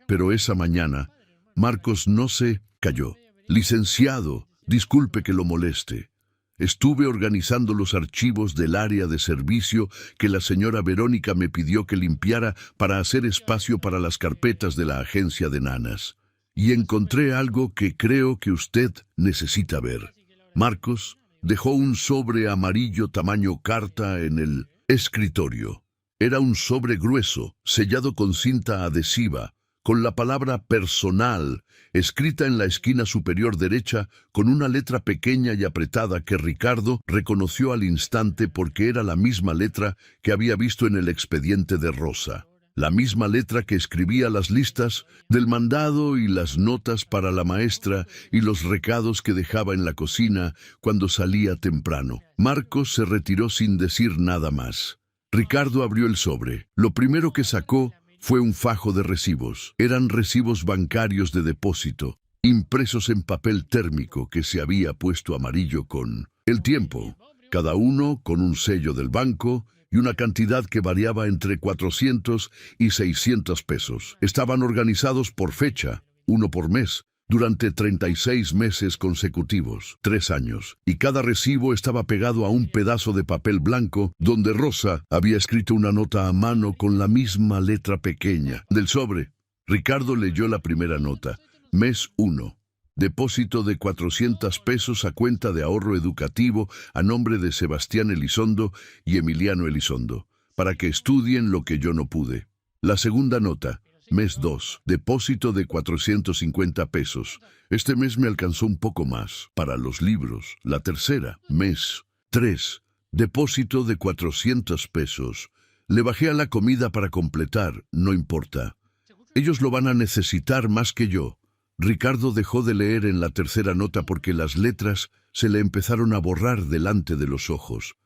Pero esa mañana, Marcos no se calló. «Licenciado, disculpe que lo moleste. Estuve organizando los archivos del área de servicio que la señora Verónica me pidió que limpiara para hacer espacio para las carpetas de la agencia de nanas. Y encontré algo que creo que usted necesita ver». Marcos dejó un sobre amarillo tamaño carta en el escritorio. Era un sobre grueso, sellado con cinta adhesiva, con la palabra personal escrita en la esquina superior derecha con una letra pequeña y apretada que Ricardo reconoció al instante porque era la misma letra que había visto en el expediente de Rosa. La misma letra que escribía las listas del mandado y las notas para la maestra y los recados que dejaba en la cocina cuando salía temprano. Marcos se retiró sin decir nada más. Ricardo abrió el sobre. Lo primero que sacó fue un fajo de recibos. Eran recibos bancarios de depósito, impresos en papel térmico que se había puesto amarillo con el tiempo, cada uno con un sello del banco y una cantidad que variaba entre 400 y 600 pesos. Estaban organizados por fecha, uno por mes, durante 36 meses consecutivos, 3 años, y cada recibo estaba pegado a un pedazo de papel blanco donde Rosa había escrito una nota a mano con la misma letra pequeña del sobre. Ricardo leyó la primera nota. Mes 1. Depósito de 400 pesos a cuenta de ahorro educativo a nombre de Sebastián Elizondo y Emiliano Elizondo, para que estudien lo que yo no pude. La segunda nota. Mes 2, depósito de 450 pesos. Este mes me alcanzó un poco más para los libros. La tercera, mes 3, Depósito de 400 pesos. Le bajé a la comida para completar, no importa. Ellos lo van a necesitar más que yo. Ricardo dejó de leer en la tercera nota porque las letras se le empezaron a borrar delante de los ojos,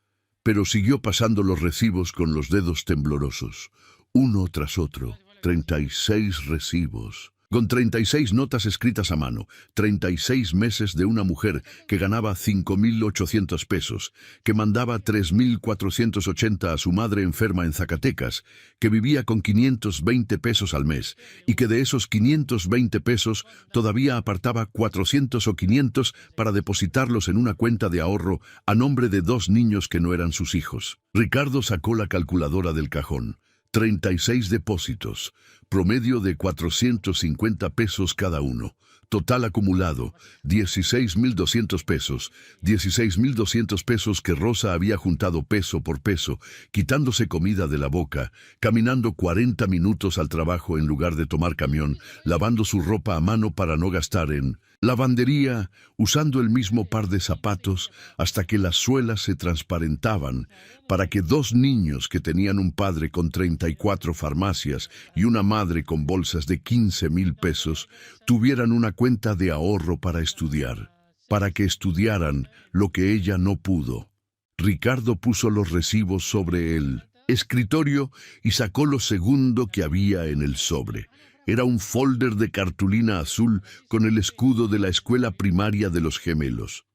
pero siguió pasando los recibos con los dedos temblorosos, uno tras otro, 36 recibos, con 36 notas escritas a mano, 36 meses de una mujer que ganaba 5.800 pesos, que mandaba 3.480 a su madre enferma en Zacatecas, que vivía con 520 pesos al mes, y que de esos 520 pesos todavía apartaba 400 o 500 para depositarlos en una cuenta de ahorro a nombre de 2 niños que no eran sus hijos. Ricardo sacó la calculadora del cajón. 36 depósitos, promedio de 450 pesos cada uno. Total acumulado, 16.200 pesos. 16.200 pesos que Rosa había juntado peso por peso, quitándose comida de la boca, caminando 40 minutos al trabajo en lugar de tomar camión, lavando su ropa a mano para no gastar en lavandería, usando el mismo par de zapatos hasta que las suelas se transparentaban, para que 2 niños que tenían un padre con 34 farmacias y una madre con bolsas de 15.000 pesos tuvieran una cuenta de ahorro para estudiar, para que estudiaran lo que ella no pudo. Ricardo puso los recibos sobre el escritorio y sacó lo segundo que había en el sobre. Era un folder de cartulina azul con el escudo de la escuela primaria de los gemelos.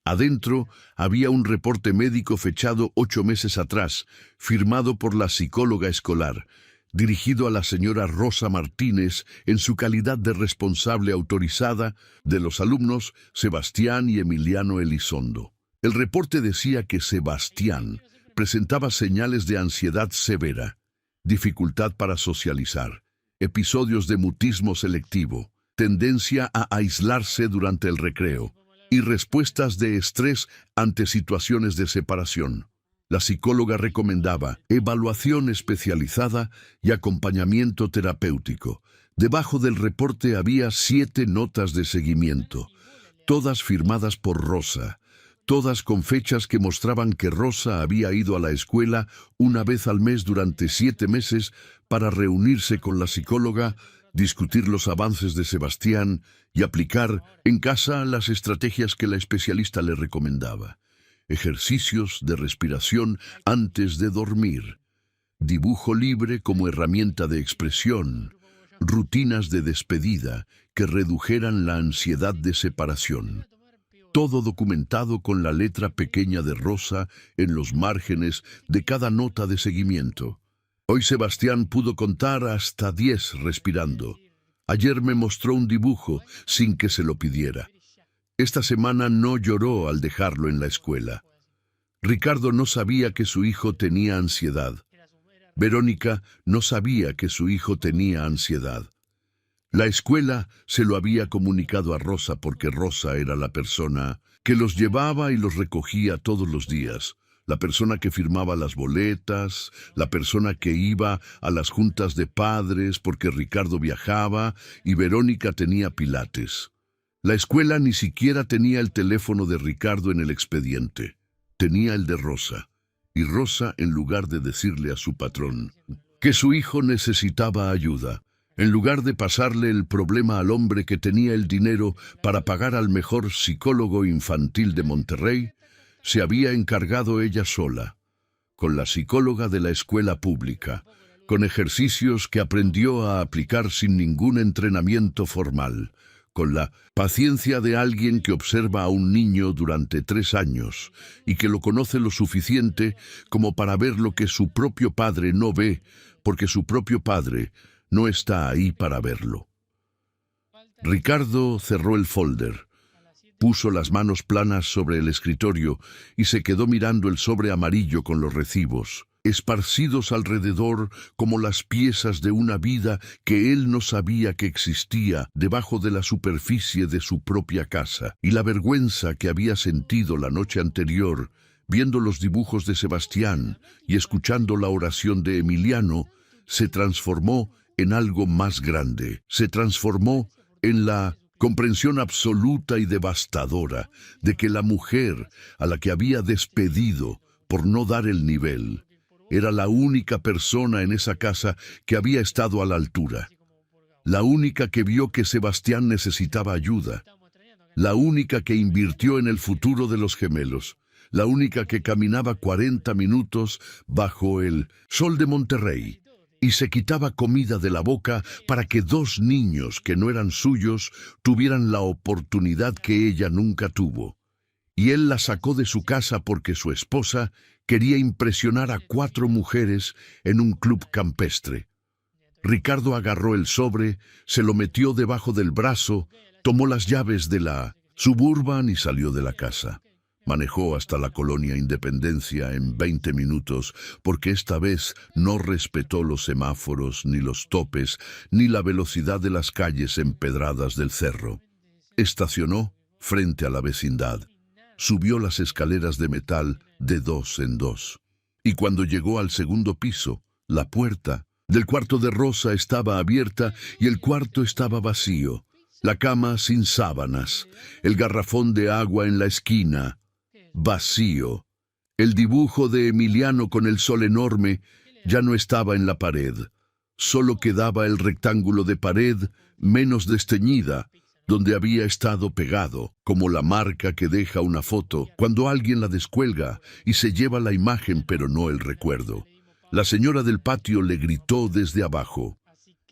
Adentro había un reporte médico fechado 8 meses atrás, firmado por la psicóloga escolar, dirigido a la señora Rosa Martínez en su calidad de responsable autorizada de los alumnos Sebastián y Emiliano Elizondo. El reporte decía que Sebastián presentaba señales de ansiedad severa, dificultad para socializar, episodios de mutismo selectivo, tendencia a aislarse durante el recreo y respuestas de estrés ante situaciones de separación. La psicóloga recomendaba evaluación especializada y acompañamiento terapéutico. Debajo del reporte había 7 notas de seguimiento, todas firmadas por Rosa, todas con fechas que mostraban que Rosa había ido a la escuela una vez al mes durante 7 meses para reunirse con la psicóloga, discutir los avances de Sebastián y aplicar en casa las estrategias que la especialista le recomendaba. Ejercicios de respiración antes de dormir, dibujo libre como herramienta de expresión, rutinas de despedida que redujeran la ansiedad de separación. Todo documentado con la letra pequeña de Rosa en los márgenes de cada nota de seguimiento. Hoy Sebastián pudo contar hasta 10 respirando. Ayer me mostró un dibujo sin que se lo pidiera. Esta semana no lloró al dejarlo en la escuela. Ricardo no sabía que su hijo tenía ansiedad. Verónica no sabía que su hijo tenía ansiedad. La escuela se lo había comunicado a Rosa porque Rosa era la persona que los llevaba y los recogía todos los días, la persona que firmaba las boletas, la persona que iba a las juntas de padres porque Ricardo viajaba y Verónica tenía pilates. La escuela ni siquiera tenía el teléfono de Ricardo en el expediente, tenía el de Rosa, y Rosa, en lugar de decirle a su patrón que su hijo necesitaba ayuda, en lugar de pasarle el problema al hombre que tenía el dinero para pagar al mejor psicólogo infantil de Monterrey, se había encargado ella sola, con la psicóloga de la escuela pública, con ejercicios que aprendió a aplicar sin ningún entrenamiento formal, con la paciencia de alguien que observa a un niño durante 3 años y que lo conoce lo suficiente como para ver lo que su propio padre no ve, porque su propio padre no está ahí para verlo. Ricardo cerró el folder, puso las manos planas sobre el escritorio y se quedó mirando el sobre amarillo con los recibos, esparcidos alrededor como las piezas de una vida que él no sabía que existía debajo de la superficie de su propia casa, y la vergüenza que había sentido la noche anterior, viendo los dibujos de Sebastián y escuchando la oración de Emiliano, se transformó en algo más grande, se transformó en la comprensión absoluta y devastadora de que la mujer a la que había despedido por no dar el nivel. Era la única persona en esa casa que había estado a la altura. La única que vio que Sebastián necesitaba ayuda. La única que invirtió en el futuro de los gemelos. La única que caminaba 40 minutos bajo el sol de Monterrey y se quitaba comida de la boca para que 2 niños que no eran suyos tuvieran la oportunidad que ella nunca tuvo. Y él la sacó de su casa porque su esposa quería impresionar a 4 mujeres en un club campestre. Ricardo agarró el sobre, se lo metió debajo del brazo, tomó las llaves de la Suburban y salió de la casa. Manejó hasta la colonia Independencia en 20 minutos, porque esta vez no respetó los semáforos, ni los topes, ni la velocidad de las calles empedradas del cerro. Estacionó frente a la vecindad. Subió las escaleras de metal de 2 en 2. Y cuando llegó al segundo piso, la puerta del cuarto de Rosa estaba abierta y el cuarto estaba vacío. La cama sin sábanas, el garrafón de agua en la esquina, vacío. El dibujo de Emiliano con el sol enorme ya no estaba en la pared. Solo quedaba el rectángulo de pared menos desteñida, donde había estado pegado, como la marca que deja una foto cuando alguien la descuelga y se lleva la imagen pero no el recuerdo. La señora del patio le gritó desde abajo: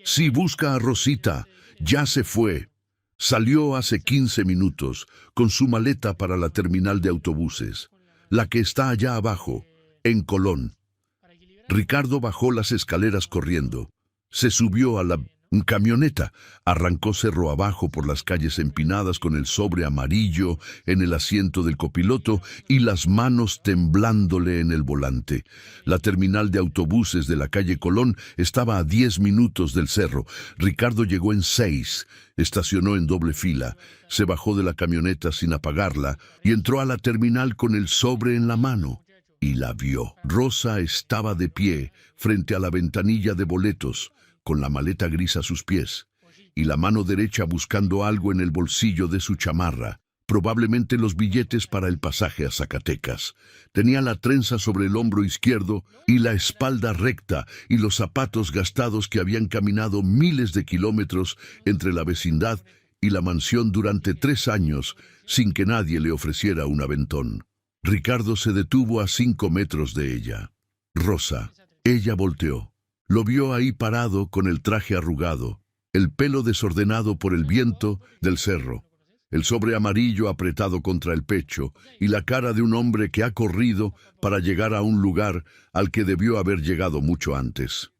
«Sí, busca a Rosita, ya se fue». Salió hace 15 minutos con su maleta para la terminal de autobuses, la que está allá abajo, en Colón. Ricardo bajó las escaleras corriendo. Se subió a la camioneta, arrancó cerro abajo por las calles empinadas con el sobre amarillo en el asiento del copiloto y las manos temblándole en el volante. La terminal de autobuses de la calle Colón estaba a 10 minutos del cerro. Ricardo llegó en 6, estacionó en doble fila, se bajó de la camioneta sin apagarla y entró a la terminal con el sobre en la mano. Y la vio. Rosa estaba de pie frente a la ventanilla de boletos, con la maleta gris a sus pies, y la mano derecha buscando algo en el bolsillo de su chamarra, probablemente los billetes para el pasaje a Zacatecas. Tenía la trenza sobre el hombro izquierdo y la espalda recta y los zapatos gastados que habían caminado miles de kilómetros entre la vecindad y la mansión durante 3 años sin que nadie le ofreciera un aventón. Ricardo se detuvo a 5 metros de ella. Rosa. Ella volteó. Lo vio ahí parado con el traje arrugado, el pelo desordenado por el viento del cerro, el sobre amarillo apretado contra el pecho y la cara de un hombre que ha corrido para llegar a un lugar al que debió haber llegado mucho antes.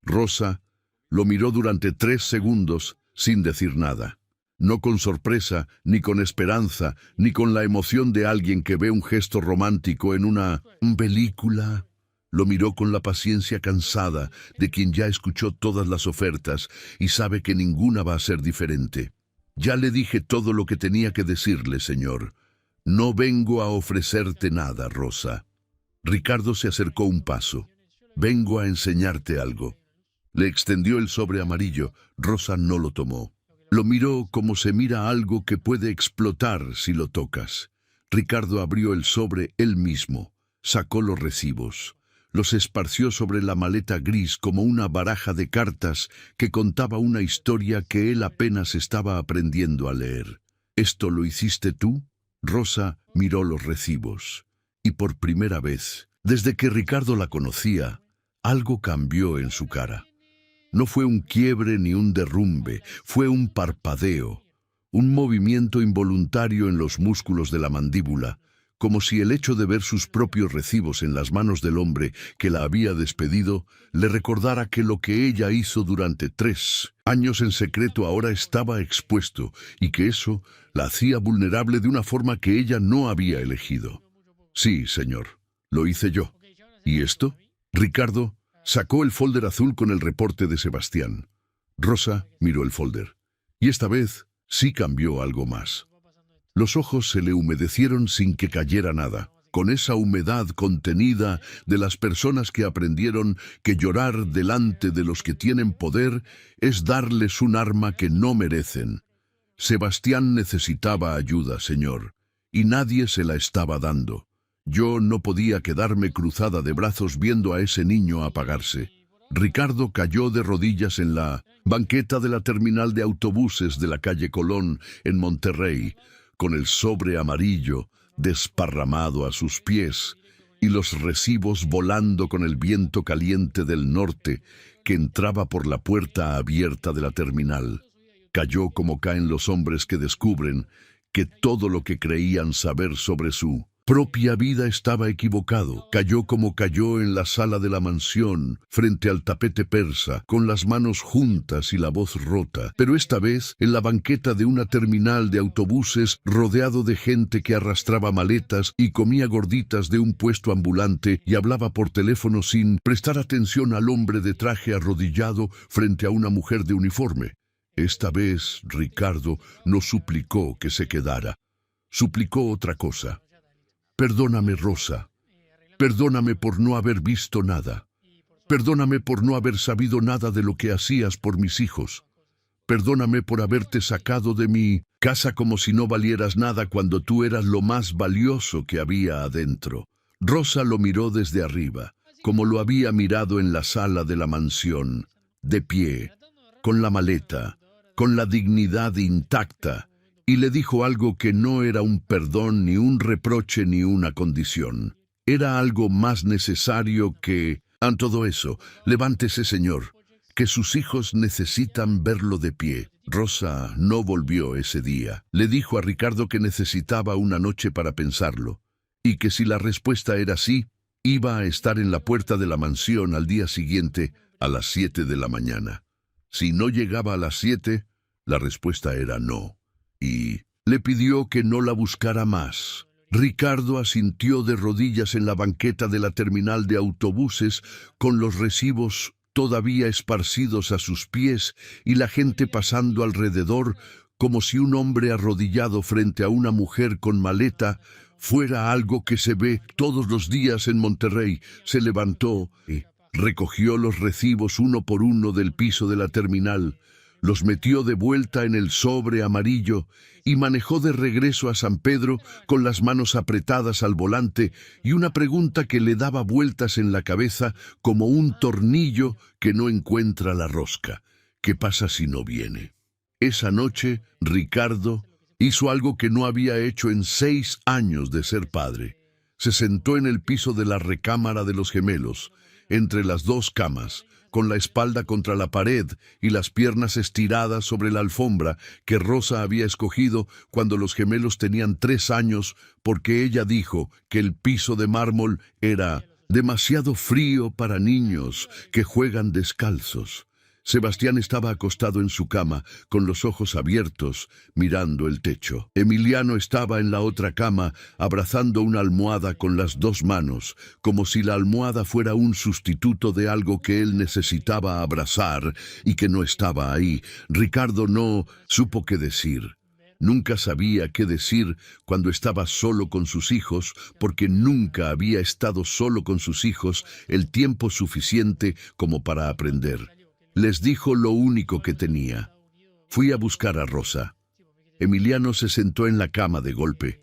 Rosa lo miró durante 3 segundos sin decir nada, no con sorpresa, ni con esperanza, ni con la emoción de alguien que ve un gesto romántico en una película. Lo miró con la paciencia cansada de quien ya escuchó todas las ofertas y sabe que ninguna va a ser diferente. Ya le dije todo lo que tenía que decirle, señor. No vengo a ofrecerte nada, Rosa. Ricardo se acercó un paso. Vengo a enseñarte algo. Le extendió el sobre amarillo. Rosa no lo tomó. Lo miró como se mira algo que puede explotar si lo tocas. Ricardo abrió el sobre él mismo. Sacó los recibos. Los esparció sobre la maleta gris como una baraja de cartas que contaba una historia que él apenas estaba aprendiendo a leer. ¿Esto lo hiciste tú? Rosa miró los recibos. Y por primera vez, desde que Ricardo la conocía, algo cambió en su cara. No fue un quiebre ni un derrumbe, fue un parpadeo, un movimiento involuntario en los músculos de la mandíbula, como si el hecho de ver sus propios recibos en las manos del hombre que la había despedido le recordara que lo que ella hizo durante 3 años en secreto ahora estaba expuesto y que eso la hacía vulnerable de una forma que ella no había elegido. Sí, señor, lo hice yo. ¿Y esto? Ricardo sacó el folder azul con el reporte de Sebastián. Rosa miró el folder. Y esta vez sí cambió algo más. Los ojos se le humedecieron sin que cayera nada, con esa humedad contenida de las personas que aprendieron que llorar delante de los que tienen poder es darles un arma que no merecen. Sebastián necesitaba ayuda, señor, y nadie se la estaba dando. Yo no podía quedarme cruzada de brazos viendo a ese niño apagarse. Ricardo cayó de rodillas en la banqueta de la terminal de autobuses de la calle Colón, en Monterrey, con el sobre amarillo desparramado a sus pies y los recibos volando con el viento caliente del norte que entraba por la puerta abierta de la terminal. Cayó como caen los hombres que descubren que todo lo que creían saber sobre su propia vida estaba equivocado. Cayó como cayó en la sala de la mansión, frente al tapete persa, con las manos juntas y la voz rota, pero esta vez en la banqueta de una terminal de autobuses, rodeado de gente que arrastraba maletas y comía gorditas de un puesto ambulante y hablaba por teléfono sin prestar atención al hombre de traje arrodillado frente a una mujer de uniforme. Esta vez Ricardo no suplicó que se quedara, suplicó otra cosa. Perdóname, Rosa. Perdóname por no haber visto nada. Perdóname por no haber sabido nada de lo que hacías por mis hijos. Perdóname por haberte sacado de mi casa como si no valieras nada cuando tú eras lo más valioso que había adentro. Rosa lo miró desde arriba, como lo había mirado en la sala de la mansión, de pie, con la maleta, con la dignidad intacta, y le dijo algo que no era un perdón, ni un reproche, ni una condición. Era algo más necesario que, ante todo eso, levántese, señor, que sus hijos necesitan verlo de pie. Rosa no volvió ese día. Le dijo a Ricardo que necesitaba una noche para pensarlo, y que si la respuesta era sí, iba a estar en la puerta de la mansión al día siguiente a las 7 de la mañana. Si no llegaba a las 7, la respuesta era no. Y le pidió que no la buscara más. Ricardo asintió de rodillas en la banqueta de la terminal de autobuses, con los recibos todavía esparcidos a sus pies y la gente pasando alrededor, como si un hombre arrodillado frente a una mujer con maleta fuera algo que se ve todos los días en Monterrey. Se levantó y recogió los recibos uno por uno del piso de la terminal, los metió de vuelta en el sobre amarillo y manejó de regreso a San Pedro con las manos apretadas al volante y una pregunta que le daba vueltas en la cabeza como un tornillo que no encuentra la rosca. ¿Qué pasa si no viene? Esa noche, Ricardo hizo algo que no había hecho en 6 años de ser padre. Se sentó en el piso de la recámara de los gemelos, entre las 2 camas, con la espalda contra la pared y las piernas estiradas sobre la alfombra que Rosa había escogido cuando los gemelos tenían 3 años, porque ella dijo que el piso de mármol era demasiado frío para niños que juegan descalzos. Sebastián estaba acostado en su cama, con los ojos abiertos, mirando el techo. Emiliano estaba en la otra cama, abrazando una almohada con las 2 manos, como si la almohada fuera un sustituto de algo que él necesitaba abrazar y que no estaba ahí. Ricardo no supo qué decir. Nunca sabía qué decir cuando estaba solo con sus hijos, porque nunca había estado solo con sus hijos el tiempo suficiente como para aprender. Les dijo lo único que tenía. Fui a buscar a Rosa. Emiliano se sentó en la cama de golpe.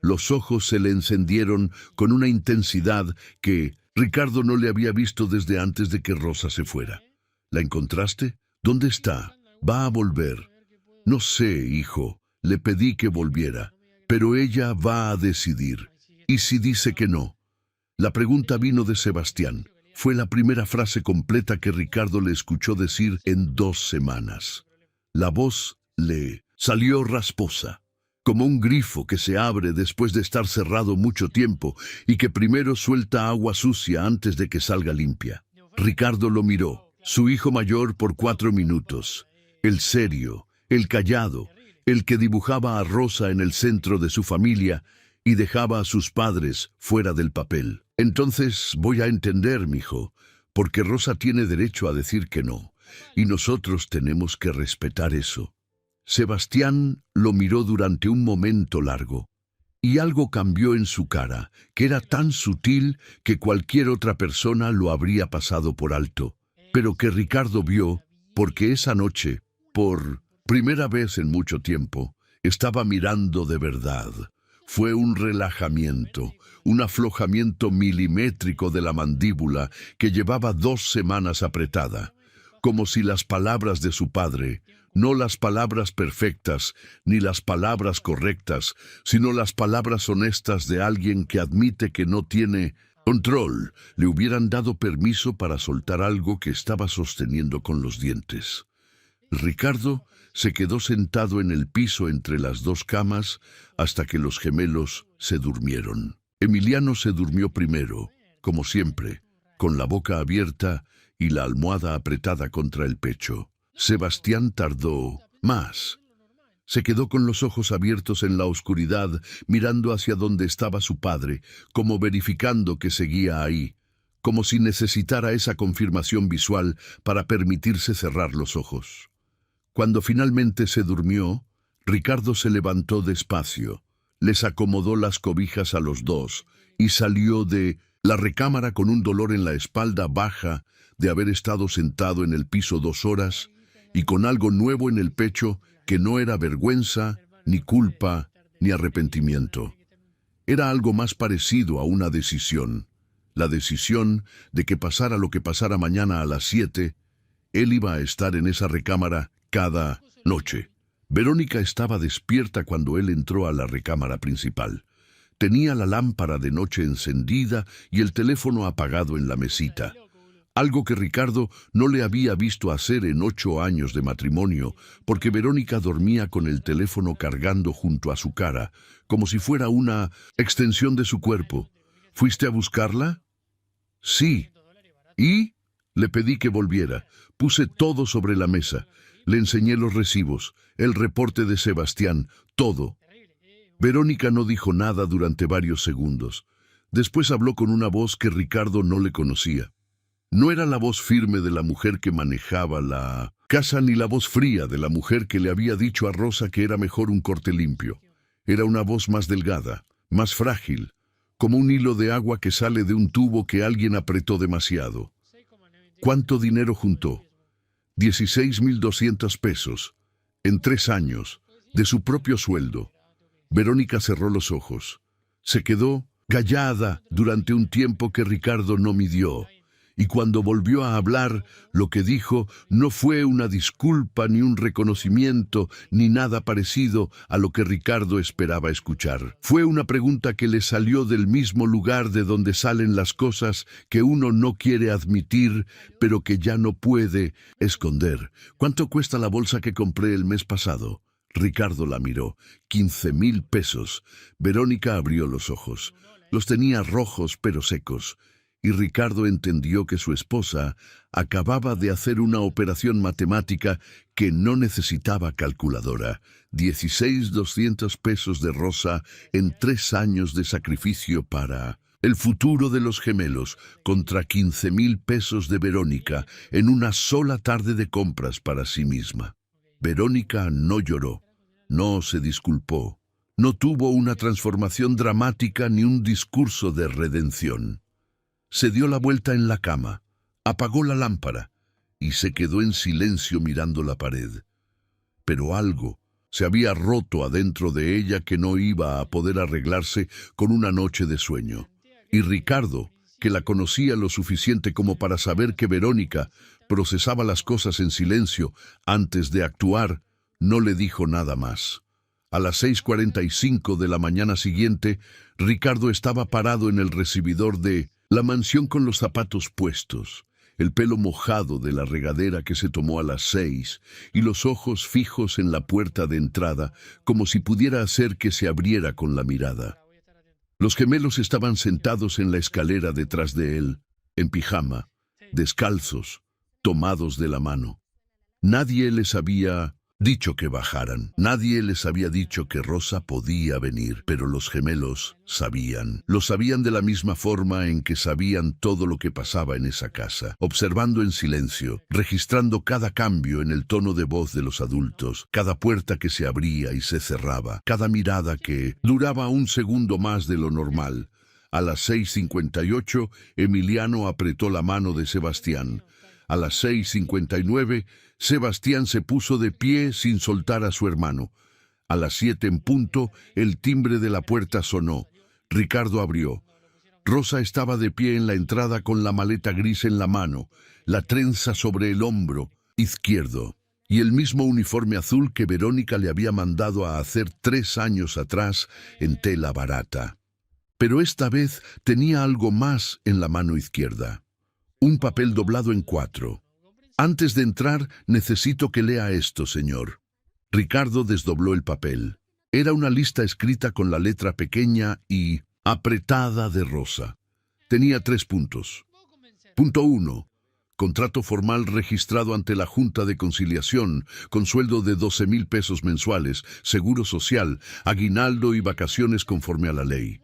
Los ojos se le encendieron con una intensidad que Ricardo no le había visto desde antes de que Rosa se fuera. ¿La encontraste? ¿Dónde está? ¿Va a volver? No sé, hijo. Le pedí que volviera, pero ella va a decidir. ¿Y si dice que no? La pregunta vino de Sebastián. Fue la primera frase completa que Ricardo le escuchó decir en 2 semanas. La voz le salió rasposa, como un grifo que se abre después de estar cerrado mucho tiempo y que primero suelta agua sucia antes de que salga limpia. Ricardo lo miró, su hijo mayor, por 4 minutos. El serio, el callado, el que dibujaba a Rosa en el centro de su familia y dejaba a sus padres fuera del papel. Entonces voy a entender, mijo, porque Rosa tiene derecho a decir que no, y nosotros tenemos que respetar eso. Sebastián lo miró durante un momento largo, y algo cambió en su cara, que era tan sutil que cualquier otra persona lo habría pasado por alto, pero que Ricardo vio, porque esa noche, por primera vez en mucho tiempo, estaba mirando de verdad. Fue un relajamiento, un aflojamiento milimétrico de la mandíbula que llevaba 2 semanas apretada, como si las palabras de su padre, no las palabras perfectas, ni las palabras correctas, sino las palabras honestas de alguien que admite que no tiene control, le hubieran dado permiso para soltar algo que estaba sosteniendo con los dientes. Ricardo se quedó sentado en el piso entre las 2 camas hasta que los gemelos se durmieron. Emiliano se durmió primero, como siempre, con la boca abierta y la almohada apretada contra el pecho. Sebastián tardó más. Se quedó con los ojos abiertos en la oscuridad, mirando hacia donde estaba su padre, como verificando que seguía ahí, como si necesitara esa confirmación visual para permitirse cerrar los ojos. Cuando finalmente se durmió, Ricardo se levantó despacio, les acomodó las cobijas a los dos y salió de la recámara con un dolor en la espalda baja de haber estado sentado en el piso 2 horas y con algo nuevo en el pecho que no era vergüenza, ni culpa, ni arrepentimiento. Era algo más parecido a una decisión. La decisión de que pasara lo que pasara mañana a las 7, él iba a estar en esa recámara cada noche. Verónica estaba despierta cuando él entró a la recámara principal. Tenía la lámpara de noche encendida y el teléfono apagado en la mesita. Algo que Ricardo no le había visto hacer en 8 años de matrimonio, porque Verónica dormía con el teléfono cargando junto a su cara, como si fuera una extensión de su cuerpo. ¿Fuiste a buscarla? Sí. ¿Y? Le pedí que volviera. Puse todo sobre la mesa. Le enseñé los recibos, el reporte de Sebastián, todo. Verónica no dijo nada durante varios segundos. Después habló con una voz que Ricardo no le conocía. No era la voz firme de la mujer que manejaba la casa ni la voz fría de la mujer que le había dicho a Rosa que era mejor un corte limpio. Era una voz más delgada, más frágil, como un hilo de agua que sale de un tubo que alguien apretó demasiado. ¿Cuánto dinero juntó? 16.200 pesos, en 3 años, de su propio sueldo. Verónica cerró los ojos. Se quedó callada durante un tiempo que Ricardo no midió. Y cuando volvió a hablar, lo que dijo no fue una disculpa, ni un reconocimiento, ni nada parecido a lo que Ricardo esperaba escuchar. Fue una pregunta que le salió del mismo lugar de donde salen las cosas que uno no quiere admitir, pero que ya no puede esconder. ¿Cuánto cuesta la bolsa que compré el mes pasado? Ricardo la miró. 15.000 pesos. Verónica abrió los ojos. Los tenía rojos pero secos. Y Ricardo entendió que su esposa acababa de hacer una operación matemática que no necesitaba calculadora. 16.200 pesos de Rosa en 3 años de sacrificio para el futuro de los gemelos contra 15.000 pesos de Verónica en una sola tarde de compras para sí misma. Verónica no lloró, no se disculpó, no tuvo una transformación dramática ni un discurso de redención. Se dio la vuelta en la cama, apagó la lámpara y se quedó en silencio mirando la pared. Pero algo se había roto adentro de ella que no iba a poder arreglarse con una noche de sueño. Y Ricardo, que la conocía lo suficiente como para saber que Verónica procesaba las cosas en silencio antes de actuar, no le dijo nada más. A las 6:45 de la mañana siguiente, Ricardo estaba parado en el recibidor de la mansión con los zapatos puestos, el pelo mojado de la regadera que se tomó a las 6 y los ojos fijos en la puerta de entrada, como si pudiera hacer que se abriera con la mirada. Los gemelos estaban sentados en la escalera detrás de él, en pijama, descalzos, tomados de la mano. Nadie les había dicho que bajaran. Nadie les había dicho que Rosa podía venir, pero los gemelos sabían. Lo sabían de la misma forma en que sabían todo lo que pasaba en esa casa, observando en silencio, registrando cada cambio en el tono de voz de los adultos, cada puerta que se abría y se cerraba, cada mirada que duraba un segundo más de lo normal. A las 6:58, Emiliano apretó la mano de Sebastián. A las 6:59, Sebastián se puso de pie sin soltar a su hermano. A las 7 en punto, el timbre de la puerta sonó. Ricardo abrió. Rosa estaba de pie en la entrada con la maleta gris en la mano, la trenza sobre el hombro izquierdo y el mismo uniforme azul que Verónica le había mandado a hacer 3 años atrás en tela barata. Pero esta vez tenía algo más en la mano izquierda. Un papel doblado en 4. Antes de entrar, necesito que lea esto, señor. Ricardo desdobló el papel. Era una lista escrita con la letra pequeña y apretada de Rosa. Tenía 3 puntos. Punto 1. Contrato formal registrado ante la Junta de Conciliación, con sueldo de 12,000 pesos mensuales, seguro social, aguinaldo y vacaciones conforme a la ley.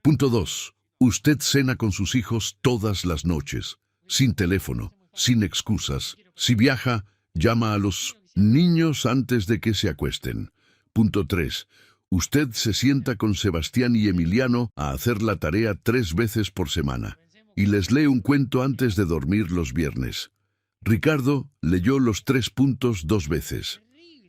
Punto 2. Usted cena con sus hijos todas las noches, sin teléfono, sin excusas. Si viaja, llama a los niños antes de que se acuesten. Punto 3. Usted se sienta con Sebastián y Emiliano a hacer la tarea 3 veces por semana y les lee un cuento antes de dormir los viernes. Ricardo leyó los 3 puntos 2 veces.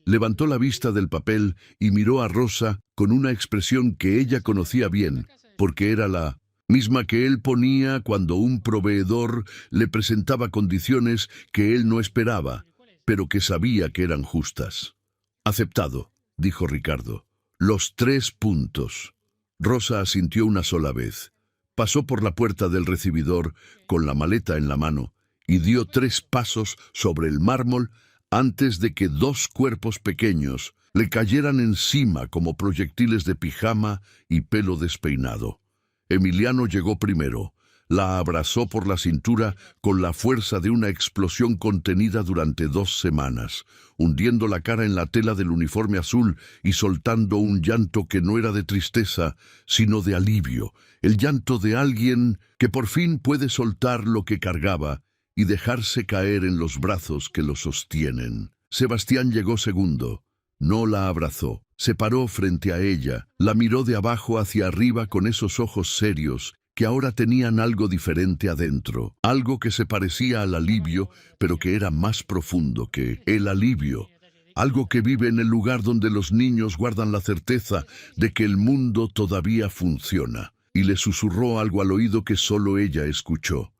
Levantó la vista del papel y miró a Rosa con una expresión que ella conocía bien, porque era la misma que él ponía cuando un proveedor le presentaba condiciones que él no esperaba, pero que sabía que eran justas. Aceptado, dijo Ricardo. Los 3 puntos. Rosa asintió una sola vez. Pasó por la puerta del recibidor con la maleta en la mano y dio 3 pasos sobre el mármol antes de que 2 cuerpos pequeños le cayeran encima como proyectiles de pijama y pelo despeinado. Emiliano llegó primero. La abrazó por la cintura con la fuerza de una explosión contenida durante 2 semanas, hundiendo la cara en la tela del uniforme azul y soltando un llanto que no era de tristeza, sino de alivio, el llanto de alguien que por fin puede soltar lo que cargaba y dejarse caer en los brazos que lo sostienen. Sebastián llegó segundo. No la abrazó. Se paró frente a ella, la miró de abajo hacia arriba con esos ojos serios que ahora tenían algo diferente adentro, algo que se parecía al alivio, pero que era más profundo que el alivio, algo que vive en el lugar donde los niños guardan la certeza de que el mundo todavía funciona, y le susurró algo al oído que solo ella escuchó.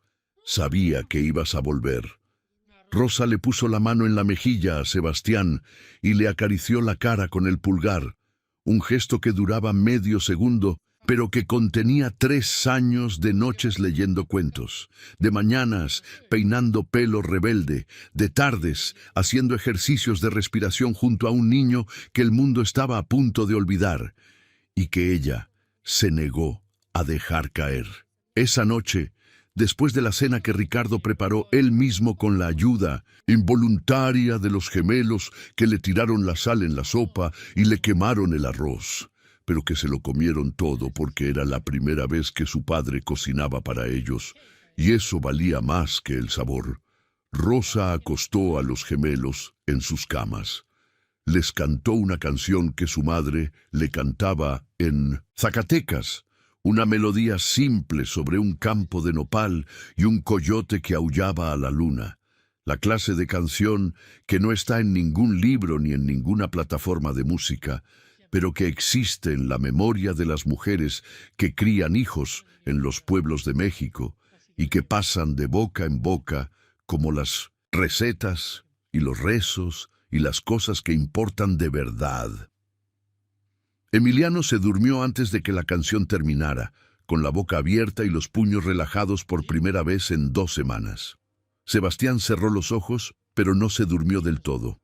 Sabía que ibas a volver. Rosa le puso la mano en la mejilla a Sebastián y le acarició la cara con el pulgar, un gesto que duraba medio segundo, pero que contenía 3 años de noches leyendo cuentos, de mañanas peinando pelo rebelde, de tardes haciendo ejercicios de respiración junto a un niño que el mundo estaba a punto de olvidar, y que ella se negó a dejar caer. Esa noche, después de la cena que Ricardo preparó él mismo con la ayuda involuntaria de los gemelos que le tiraron la sal en la sopa y le quemaron el arroz, pero que se lo comieron todo porque era la primera vez que su padre cocinaba para ellos, y eso valía más que el sabor. Rosa acostó a los gemelos en sus camas. Les cantó una canción que su madre le cantaba en Zacatecas, una melodía simple sobre un campo de nopal y un coyote que aullaba a la luna. La clase de canción que no está en ningún libro ni en ninguna plataforma de música, pero que existe en la memoria de las mujeres que crían hijos en los pueblos de México y que pasan de boca en boca como las recetas y los rezos y las cosas que importan de verdad. Emiliano se durmió antes de que la canción terminara, con la boca abierta y los puños relajados por primera vez en 2 semanas. Sebastián cerró los ojos, pero no se durmió del todo.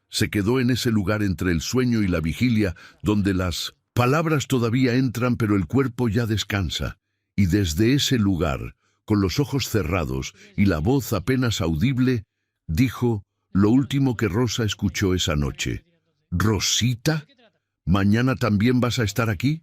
Se quedó en ese lugar entre el sueño y la vigilia, donde las palabras todavía entran, pero el cuerpo ya descansa. Y desde ese lugar, con los ojos cerrados y la voz apenas audible, dijo lo último que Rosa escuchó esa noche. «¿Rosita? ¿Mañana también vas a estar aquí?»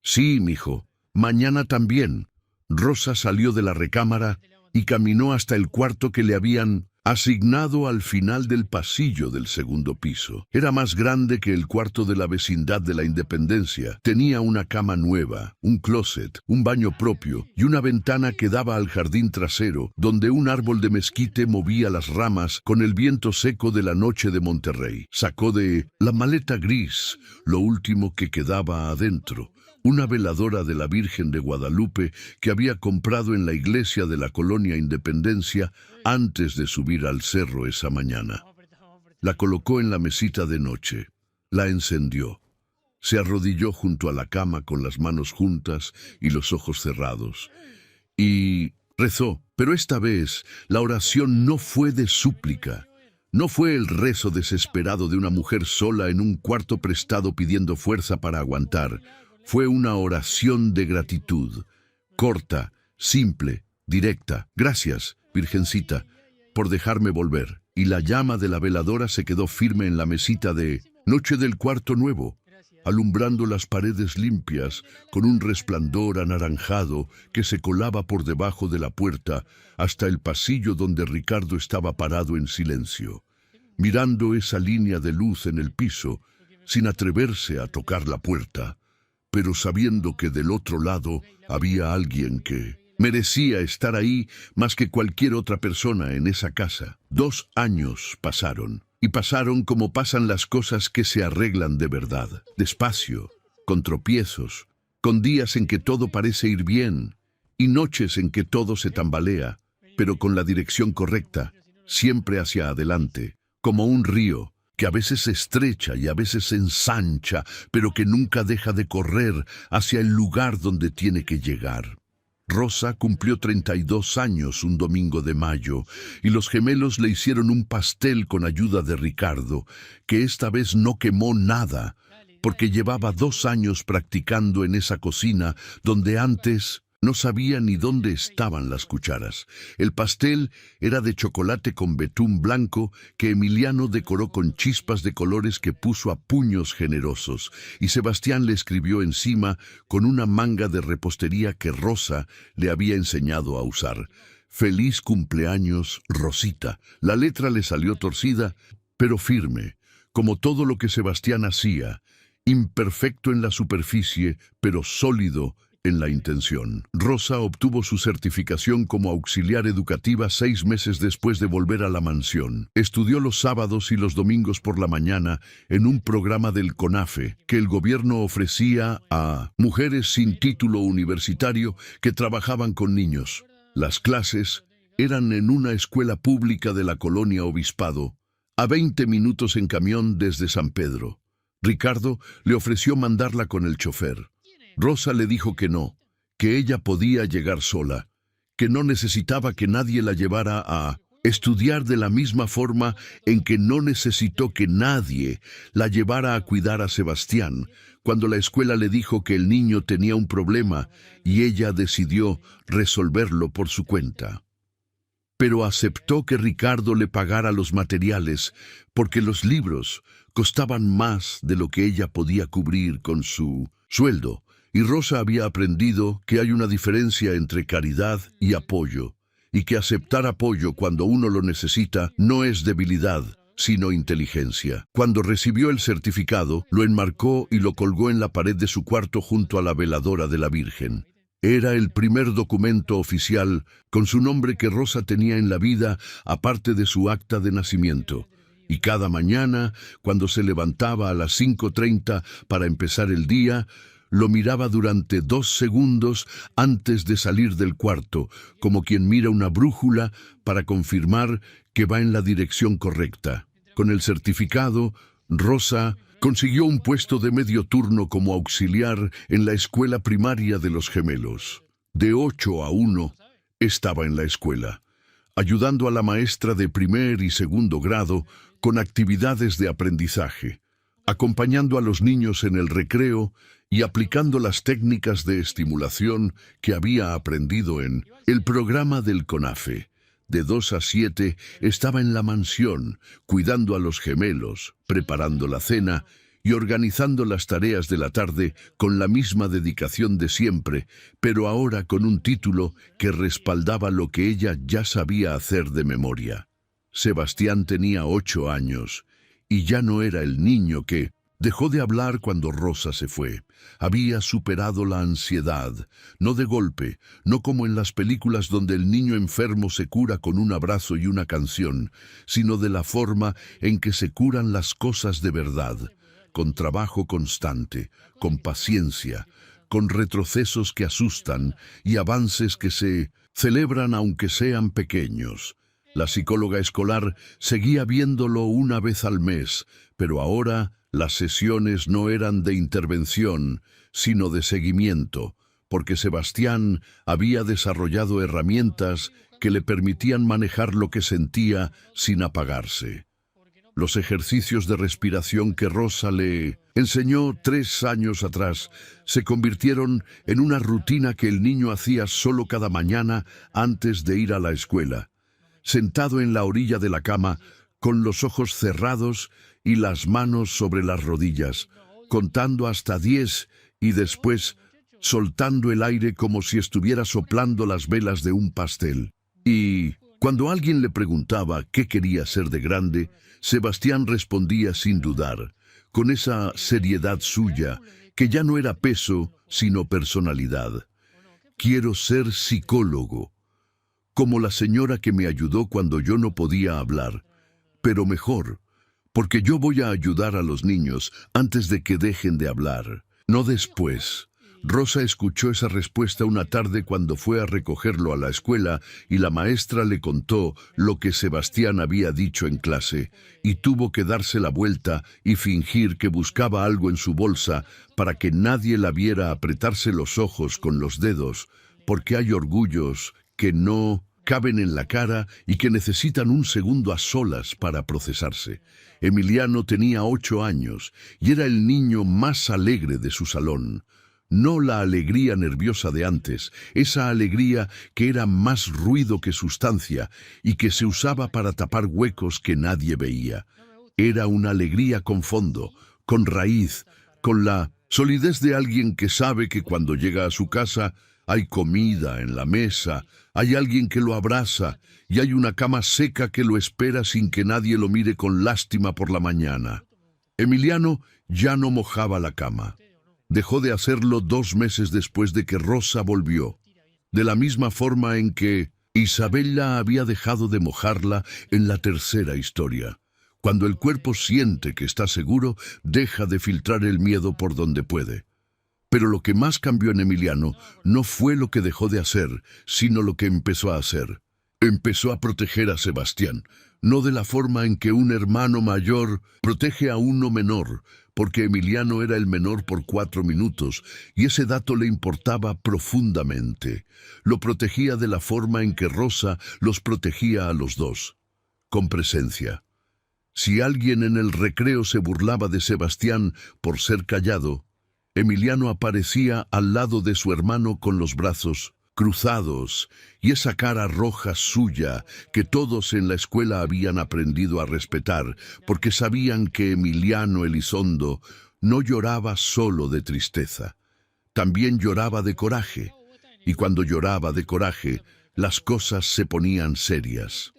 «Sí, mijo, mañana también». Rosa salió de la recámara y caminó hasta el cuarto que le habían asignado al final del pasillo del segundo piso. Era más grande que el cuarto de la vecindad de la Independencia. Tenía una cama nueva, un closet, un baño propio y una ventana que daba al jardín trasero, donde un árbol de mezquite movía las ramas con el viento seco de la noche de Monterrey. Sacó de la maleta gris lo último que quedaba adentro: una veladora de la Virgen de Guadalupe que había comprado en la iglesia de la colonia Independencia antes de subir al cerro esa mañana. La colocó en la mesita de noche, la encendió, se arrodilló junto a la cama con las manos juntas y los ojos cerrados, y rezó. Pero esta vez la oración no fue de súplica. No fue el rezo desesperado de una mujer sola en un cuarto prestado pidiendo fuerza para aguantar. Fue una oración de gratitud, corta, simple, directa. Gracias, Virgencita, por dejarme volver. Y la llama de la veladora se quedó firme en la mesita de noche del cuarto nuevo, alumbrando las paredes limpias con un resplandor anaranjado que se colaba por debajo de la puerta hasta el pasillo donde Ricardo estaba parado en silencio, mirando esa línea de luz en el piso, sin atreverse a tocar la puerta, pero sabiendo que del otro lado había alguien que merecía estar ahí más que cualquier otra persona en esa casa. 2 años pasaron, y pasaron como pasan las cosas que se arreglan de verdad, despacio, con tropiezos, con días en que todo parece ir bien, y noches en que todo se tambalea, pero con la dirección correcta, siempre hacia adelante, como un río, que a veces se estrecha y a veces se ensancha, pero que nunca deja de correr hacia el lugar donde tiene que llegar. Rosa cumplió 32 años un domingo de mayo, y los gemelos le hicieron un pastel con ayuda de Ricardo, que esta vez no quemó nada, porque llevaba 2 años practicando en esa cocina donde antes no sabía ni dónde estaban las cucharas. El pastel era de chocolate con betún blanco que Emiliano decoró con chispas de colores que puso a puños generosos, y Sebastián le escribió encima con una manga de repostería que Rosa le había enseñado a usar: «Feliz cumpleaños, Rosita». La letra le salió torcida, pero firme, como todo lo que Sebastián hacía, imperfecto en la superficie, pero sólido en la intención. Rosa obtuvo su certificación como auxiliar educativa 6 meses después de volver a la mansión. Estudió los sábados y los domingos por la mañana en un programa del CONAFE que el gobierno ofrecía a mujeres sin título universitario que trabajaban con niños. Las clases eran en una escuela pública de la colonia Obispado, a 20 minutos en camión desde San Pedro. Ricardo le ofreció mandarla con el chofer. Rosa le dijo que no, que ella podía llegar sola, que no necesitaba que nadie la llevara a estudiar de la misma forma en que no necesitó que nadie la llevara a cuidar a Sebastián, cuando la escuela le dijo que el niño tenía un problema y ella decidió resolverlo por su cuenta. Pero aceptó que Ricardo le pagara los materiales, porque los libros costaban más de lo que ella podía cubrir con su sueldo. Y Rosa había aprendido que hay una diferencia entre caridad y apoyo, y que aceptar apoyo cuando uno lo necesita no es debilidad, sino inteligencia. Cuando recibió el certificado, lo enmarcó y lo colgó en la pared de su cuarto junto a la veladora de la Virgen. Era el primer documento oficial con su nombre que Rosa tenía en la vida, aparte de su acta de nacimiento. Y cada mañana, cuando se levantaba a las 5:30 para empezar el día, lo miraba durante 2 segundos antes de salir del cuarto, como quien mira una brújula para confirmar que va en la dirección correcta. Con el certificado, Rosa consiguió un puesto de medio turno como auxiliar en la escuela primaria de los gemelos. De 8 a 1 estaba en la escuela, ayudando a la maestra de primer y segundo grado con actividades de aprendizaje, acompañando a los niños en el recreo y aplicando las técnicas de estimulación que había aprendido en el programa del CONAFE. De 2 a 7 estaba en la mansión, cuidando a los gemelos, preparando la cena y organizando las tareas de la tarde con la misma dedicación de siempre, pero ahora con un título que respaldaba lo que ella ya sabía hacer de memoria. Sebastián tenía 8 años y ya no era el niño que dejó de hablar cuando Rosa se fue. Había superado la ansiedad, no de golpe, no como en las películas donde el niño enfermo se cura con un abrazo y una canción, sino de la forma en que se curan las cosas de verdad, con trabajo constante, con paciencia, con retrocesos que asustan y avances que se celebran aunque sean pequeños. La psicóloga escolar seguía viéndolo una vez al mes, pero ahora las sesiones no eran de intervención, sino de seguimiento, porque Sebastián había desarrollado herramientas que le permitían manejar lo que sentía sin apagarse. Los ejercicios de respiración que Rosa le enseñó 3 años atrás se convirtieron en una rutina que el niño hacía solo cada mañana antes de ir a la escuela. Sentado en la orilla de la cama, con los ojos cerrados y las manos sobre las rodillas, contando hasta 10 y después soltando el aire como si estuviera soplando las velas de un pastel. Y cuando alguien le preguntaba qué quería ser de grande, Sebastián respondía sin dudar, con esa seriedad suya, que ya no era peso, sino personalidad. Quiero ser psicólogo, como la señora que me ayudó cuando yo no podía hablar, pero mejor, porque yo voy a ayudar a los niños antes de que dejen de hablar, no después. Rosa escuchó esa respuesta una tarde cuando fue a recogerlo a la escuela y la maestra le contó lo que Sebastián había dicho en clase y tuvo que darse la vuelta y fingir que buscaba algo en su bolsa para que nadie la viera apretarse los ojos con los dedos, porque hay orgullos que no caben en la cara y que necesitan un segundo a solas para procesarse. Emiliano tenía 8 años y era el niño más alegre de su salón. No la alegría nerviosa de antes, esa alegría que era más ruido que sustancia y que se usaba para tapar huecos que nadie veía. Era una alegría con fondo, con raíz, con la solidez de alguien que sabe que cuando llega a su casa hay comida en la mesa, hay alguien que lo abraza y hay una cama seca que lo espera sin que nadie lo mire con lástima por la mañana. Emiliano ya no mojaba la cama. Dejó de hacerlo 2 meses después de que Rosa volvió, de la misma forma en que Isabella había dejado de mojarla en la tercera historia. Cuando el cuerpo siente que está seguro, deja de filtrar el miedo por donde puede. Pero lo que más cambió en Emiliano no fue lo que dejó de hacer, sino lo que empezó a hacer. Empezó a proteger a Sebastián, no de la forma en que un hermano mayor protege a uno menor, porque Emiliano era el menor por 4 minutos, y ese dato le importaba profundamente. Lo protegía de la forma en que Rosa los protegía a los dos, con presencia. Si alguien en el recreo se burlaba de Sebastián por ser callado, Emiliano aparecía al lado de su hermano con los brazos cruzados y esa cara roja suya que todos en la escuela habían aprendido a respetar, porque sabían que Emiliano Elizondo no lloraba solo de tristeza, también lloraba de coraje, y cuando lloraba de coraje, las cosas se ponían serias.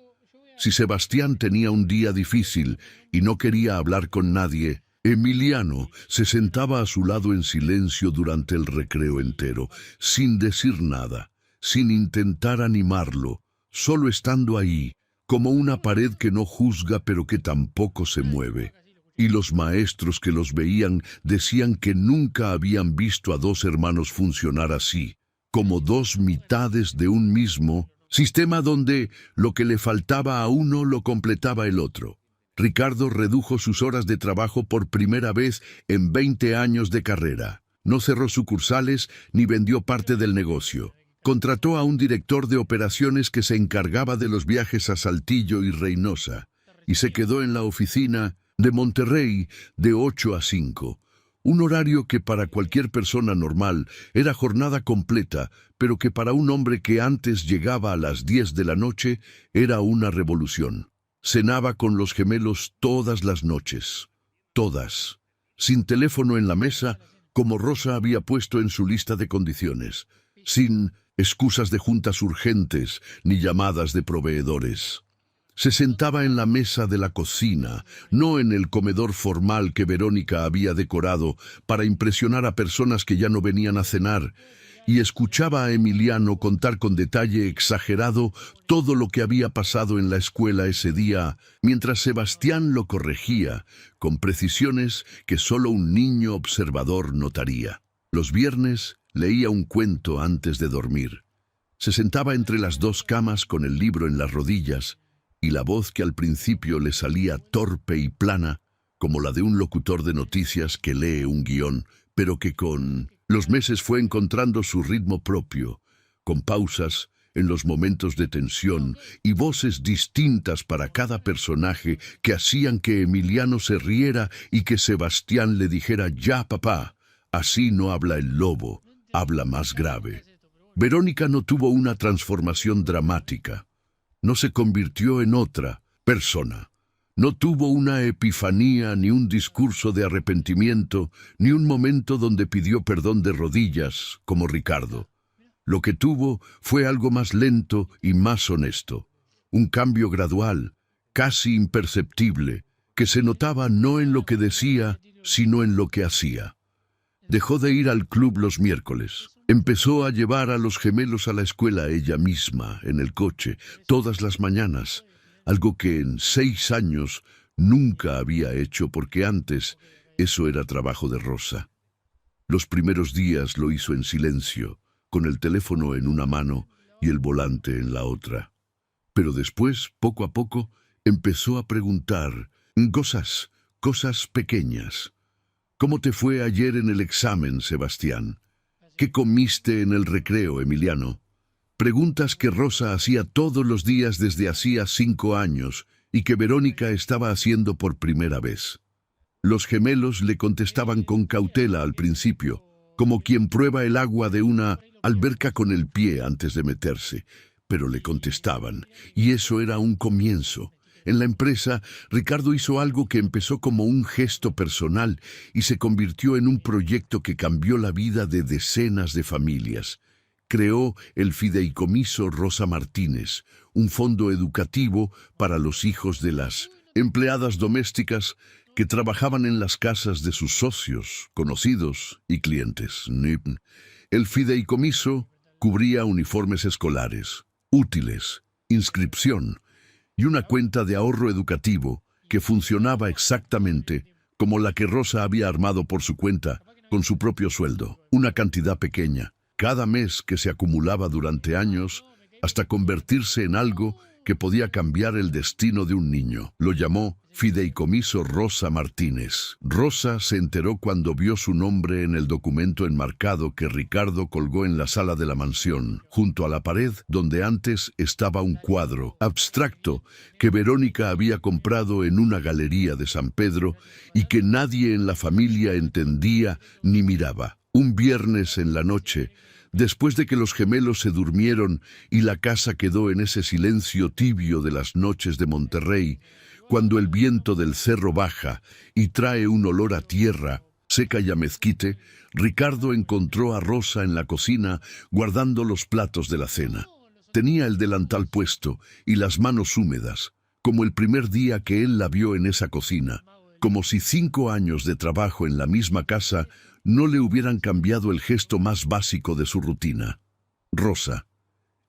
Si Sebastián tenía un día difícil y no quería hablar con nadie, Emiliano se sentaba a su lado en silencio durante el recreo entero, sin decir nada, sin intentar animarlo, solo estando ahí, como una pared que no juzga pero que tampoco se mueve. Y los maestros que los veían decían que nunca habían visto a 2 hermanos funcionar así, como 2 mitades de un mismo sistema donde lo que le faltaba a uno lo completaba el otro. Ricardo redujo sus horas de trabajo por primera vez en 20 años de carrera. No cerró sucursales ni vendió parte del negocio. Contrató a un director de operaciones que se encargaba de los viajes a Saltillo y Reynosa, y se quedó en la oficina de Monterrey de 8 a 5. Un horario que para cualquier persona normal era jornada completa, pero que para un hombre que antes llegaba a las 10 de la noche era una revolución. Cenaba con los gemelos todas las noches, todas, sin teléfono en la mesa, como Rosa había puesto en su lista de condiciones, sin excusas de juntas urgentes ni llamadas de proveedores. Se sentaba en la mesa de la cocina, no en el comedor formal que Verónica había decorado para impresionar a personas que ya no venían a cenar, y escuchaba a Emiliano contar con detalle exagerado todo lo que había pasado en la escuela ese día, mientras Sebastián lo corregía, con precisiones que solo un niño observador notaría. Los viernes leía un cuento antes de dormir. Se sentaba entre las dos camas con el libro en las rodillas, y la voz que al principio le salía torpe y plana, como la de un locutor de noticias que lee un guión, pero que con los meses fue encontrando su ritmo propio, con pausas en los momentos de tensión y voces distintas para cada personaje que hacían que Emiliano se riera y que Sebastián le dijera: «Ya, papá, así no habla el lobo, habla más grave». Verónica no tuvo una transformación dramática. No se convirtió en otra persona. No tuvo una epifanía, ni un discurso de arrepentimiento, ni un momento donde pidió perdón de rodillas, como Ricardo. Lo que tuvo fue algo más lento y más honesto. Un cambio gradual, casi imperceptible, que se notaba no en lo que decía, sino en lo que hacía. Dejó de ir al club los miércoles. Empezó a llevar a los gemelos a la escuela ella misma, en el coche, todas las mañanas, algo que en 6 años nunca había hecho porque antes eso era trabajo de Rosa. Los primeros días lo hizo en silencio, con el teléfono en una mano y el volante en la otra. Pero después, poco a poco, empezó a preguntar cosas pequeñas. «¿Cómo te fue ayer en el examen, Sebastián? ¿Qué comiste en el recreo, Emiliano?». Preguntas que Rosa hacía todos los días desde hacía 5 años y que Verónica estaba haciendo por primera vez. Los gemelos le contestaban con cautela al principio, como quien prueba el agua de una alberca con el pie antes de meterse, pero le contestaban, y eso era un comienzo. En la empresa, Ricardo hizo algo que empezó como un gesto personal y se convirtió en un proyecto que cambió la vida de decenas de familias. Creó el Fideicomiso Rosa Martínez, un fondo educativo para los hijos de las empleadas domésticas que trabajaban en las casas de sus socios, conocidos y clientes. El fideicomiso cubría uniformes escolares, útiles, inscripción y una cuenta de ahorro educativo que funcionaba exactamente como la que Rosa había armado por su cuenta, con su propio sueldo, una cantidad pequeña, cada mes que se acumulaba durante años hasta convertirse en algo que podía cambiar el destino de un niño. Lo llamó Fideicomiso Rosa Martínez. Rosa se enteró cuando vio su nombre en el documento enmarcado que Ricardo colgó en la sala de la mansión, junto a la pared donde antes estaba un cuadro abstracto que Verónica había comprado en una galería de San Pedro y que nadie en la familia entendía ni miraba. Un viernes en la noche, después de que los gemelos se durmieron y la casa quedó en ese silencio tibio de las noches de Monterrey, cuando el viento del cerro baja y trae un olor a tierra seca y a mezquite, Ricardo encontró a Rosa en la cocina guardando los platos de la cena. Tenía el delantal puesto y las manos húmedas, como el primer día que él la vio en esa cocina, como si 5 años de trabajo en la misma casa no le hubieran cambiado el gesto más básico de su rutina. Rosa.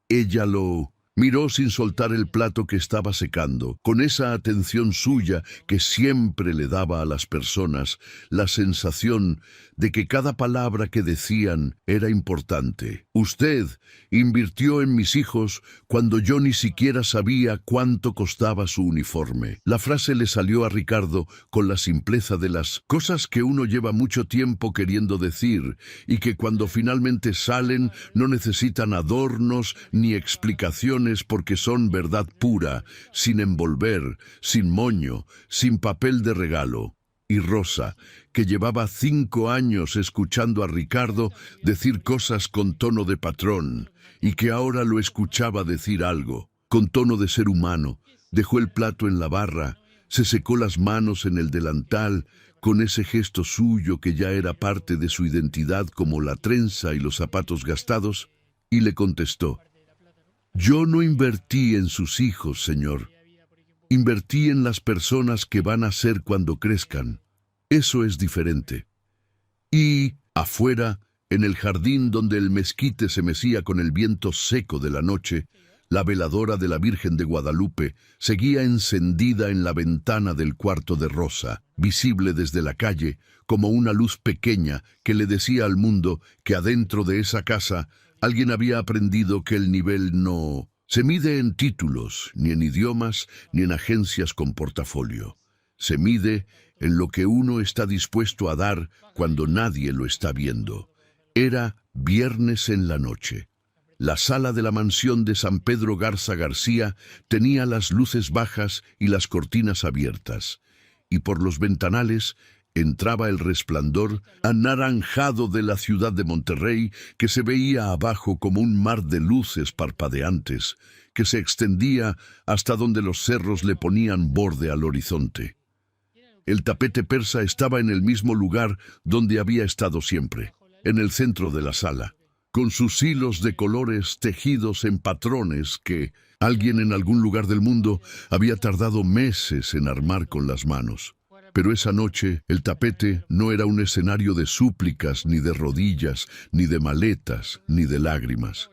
Ella lo miró sin soltar el plato que estaba secando, con esa atención suya que siempre le daba a las personas la sensación de que cada palabra que decían era importante. «Usted invirtió en mis hijos cuando yo ni siquiera sabía cuánto costaba su uniforme». La frase le salió a Ricardo con la simpleza de las cosas que uno lleva mucho tiempo queriendo decir y que cuando finalmente salen no necesitan adornos ni explicaciones porque son verdad pura, sin envolver, sin moño, sin papel de regalo. Y Rosa, que llevaba 5 años escuchando a Ricardo decir cosas con tono de patrón, y que ahora lo escuchaba decir algo, con tono de ser humano, dejó el plato en la barra, se secó las manos en el delantal, con ese gesto suyo que ya era parte de su identidad como la trenza y los zapatos gastados, y le contestó: «Yo no invertí en sus hijos, señor. Invertí en las personas que van a ser cuando crezcan. Eso es diferente. Y, afuera, en el jardín donde el mezquite se mecía con el viento seco de la noche, la veladora de la Virgen de Guadalupe seguía encendida en la ventana del cuarto de Rosa, visible desde la calle, como una luz pequeña que le decía al mundo que adentro de esa casa alguien había aprendido que el nivel no se mide en títulos, ni en idiomas, ni en agencias con portafolio. Se mide en lo que uno está dispuesto a dar cuando nadie lo está viendo. Era viernes en la noche. La sala de la mansión de San Pedro Garza García tenía las luces bajas y las cortinas abiertas, y por los ventanales entraba el resplandor anaranjado de la ciudad de Monterrey, que se veía abajo como un mar de luces parpadeantes, que se extendía hasta donde los cerros le ponían borde al horizonte. El tapete persa estaba en el mismo lugar donde había estado siempre, en el centro de la sala, con sus hilos de colores tejidos en patrones que alguien en algún lugar del mundo había tardado meses en armar con las manos. Pero esa noche el tapete no era un escenario de súplicas, ni de rodillas, ni de maletas, ni de lágrimas.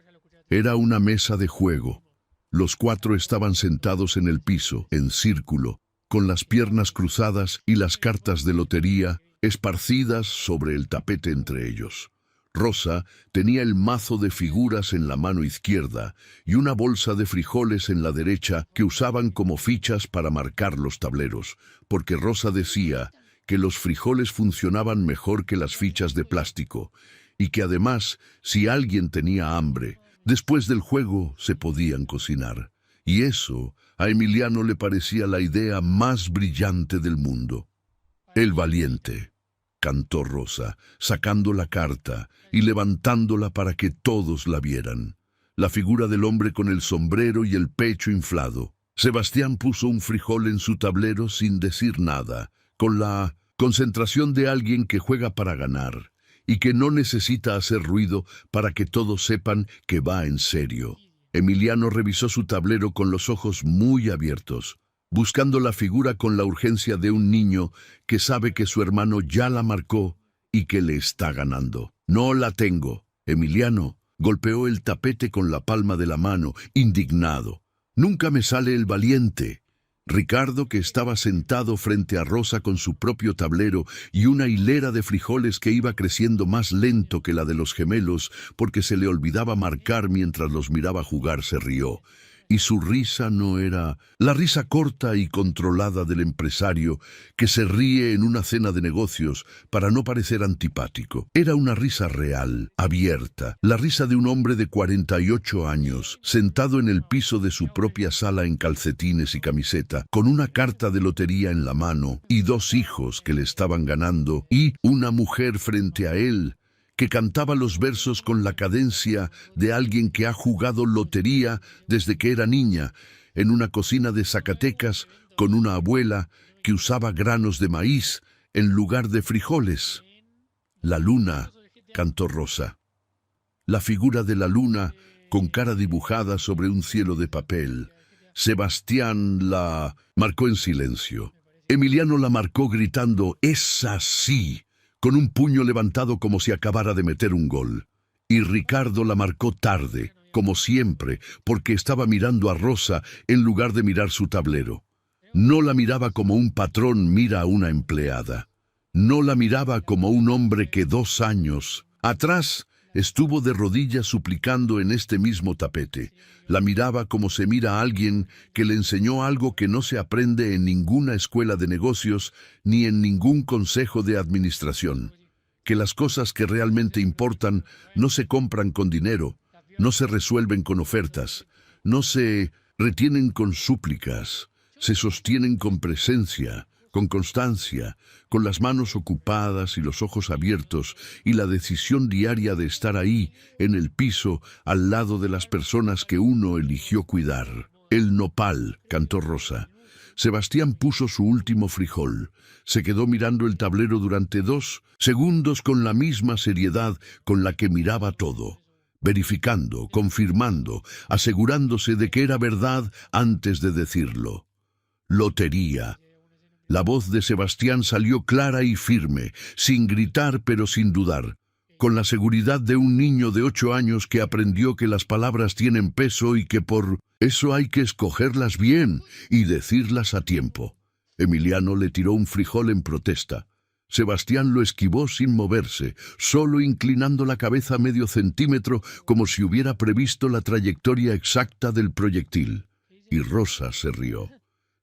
Era una mesa de juego. Los cuatro estaban sentados en el piso, en círculo, con las piernas cruzadas y las cartas de lotería esparcidas sobre el tapete entre ellos. Rosa tenía el mazo de figuras en la mano izquierda y una bolsa de frijoles en la derecha que usaban como fichas para marcar los tableros, porque Rosa decía que los frijoles funcionaban mejor que las fichas de plástico y que además, si alguien tenía hambre, después del juego se podían cocinar. Y eso a Emiliano le parecía la idea más brillante del mundo. El valiente, cantó Rosa, sacando la carta y levantándola para que todos la vieran. La figura del hombre con el sombrero y el pecho inflado. Sebastián puso un frijol en su tablero sin decir nada, con la concentración de alguien que juega para ganar y que no necesita hacer ruido para que todos sepan que va en serio. Emiliano revisó su tablero con los ojos muy abiertos, buscando la figura con la urgencia de un niño que sabe que su hermano ya la marcó y que le está ganando. No la tengo. Emiliano golpeó el tapete con la palma de la mano, indignado. Nunca me sale el valiente. Ricardo, que estaba sentado frente a Rosa con su propio tablero y una hilera de frijoles que iba creciendo más lento que la de los gemelos porque se le olvidaba marcar mientras los miraba jugar, se rió. Y su risa no era la risa corta y controlada del empresario que se ríe en una cena de negocios para no parecer antipático. Era una risa real, abierta, la risa de un hombre de 48 años, sentado en el piso de su propia sala en calcetines y camiseta, con una carta de lotería en la mano y 2 hijos que le estaban ganando y una mujer frente a él que cantaba los versos con la cadencia de alguien que ha jugado lotería desde que era niña, en una cocina de Zacatecas con una abuela que usaba granos de maíz en lugar de frijoles. La luna, cantó Rosa. La figura de la luna con cara dibujada sobre un cielo de papel. Sebastián la marcó en silencio. Emiliano la marcó gritando, «¡Es así!», con un puño levantado como si acabara de meter un gol. Y Ricardo la marcó tarde, como siempre, porque estaba mirando a Rosa en lugar de mirar su tablero. No la miraba como un patrón mira a una empleada. No la miraba como un hombre que 2 años atrás estuvo de rodillas suplicando en este mismo tapete. La miraba como se mira a alguien que le enseñó algo que no se aprende en ninguna escuela de negocios ni en ningún consejo de administración. Que las cosas que realmente importan no se compran con dinero, no se resuelven con ofertas, no se retienen con súplicas, se sostienen con presencia, con constancia, con las manos ocupadas y los ojos abiertos y la decisión diaria de estar ahí, en el piso, al lado de las personas que uno eligió cuidar. El nopal, cantó Rosa. Sebastián puso su último frijol. Se quedó mirando el tablero durante 2 segundos con la misma seriedad con la que miraba todo, verificando, confirmando, asegurándose de que era verdad antes de decirlo. Lotería. La voz de Sebastián salió clara y firme, sin gritar pero sin dudar, con la seguridad de un niño de 8 años que aprendió que las palabras tienen peso y que por eso hay que escogerlas bien y decirlas a tiempo. Emiliano le tiró un frijol en protesta. Sebastián lo esquivó sin moverse, solo inclinando la cabeza medio centímetro como si hubiera previsto la trayectoria exacta del proyectil. Y Rosa se rió.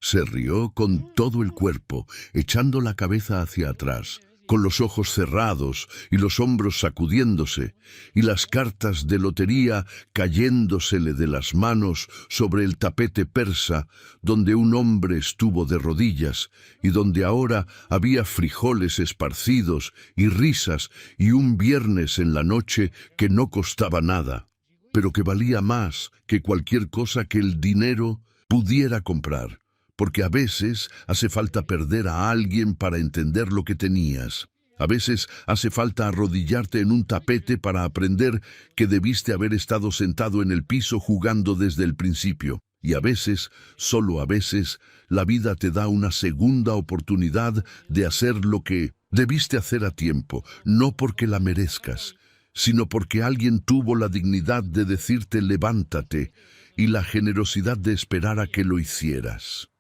Se rió con todo el cuerpo, echando la cabeza hacia atrás, con los ojos cerrados y los hombros sacudiéndose, y las cartas de lotería cayéndosele de las manos sobre el tapete persa, donde un hombre estuvo de rodillas, y donde ahora había frijoles esparcidos y risas y un viernes en la noche que no costaba nada, pero que valía más que cualquier cosa que el dinero pudiera comprar. Porque a veces hace falta perder a alguien para entender lo que tenías. A veces hace falta arrodillarte en un tapete para aprender que debiste haber estado sentado en el piso jugando desde el principio. Y a veces, solo a veces, la vida te da una segunda oportunidad de hacer lo que debiste hacer a tiempo, no porque la merezcas, sino porque alguien tuvo la dignidad de decirte levántate y la generosidad de esperar a que lo hicieras.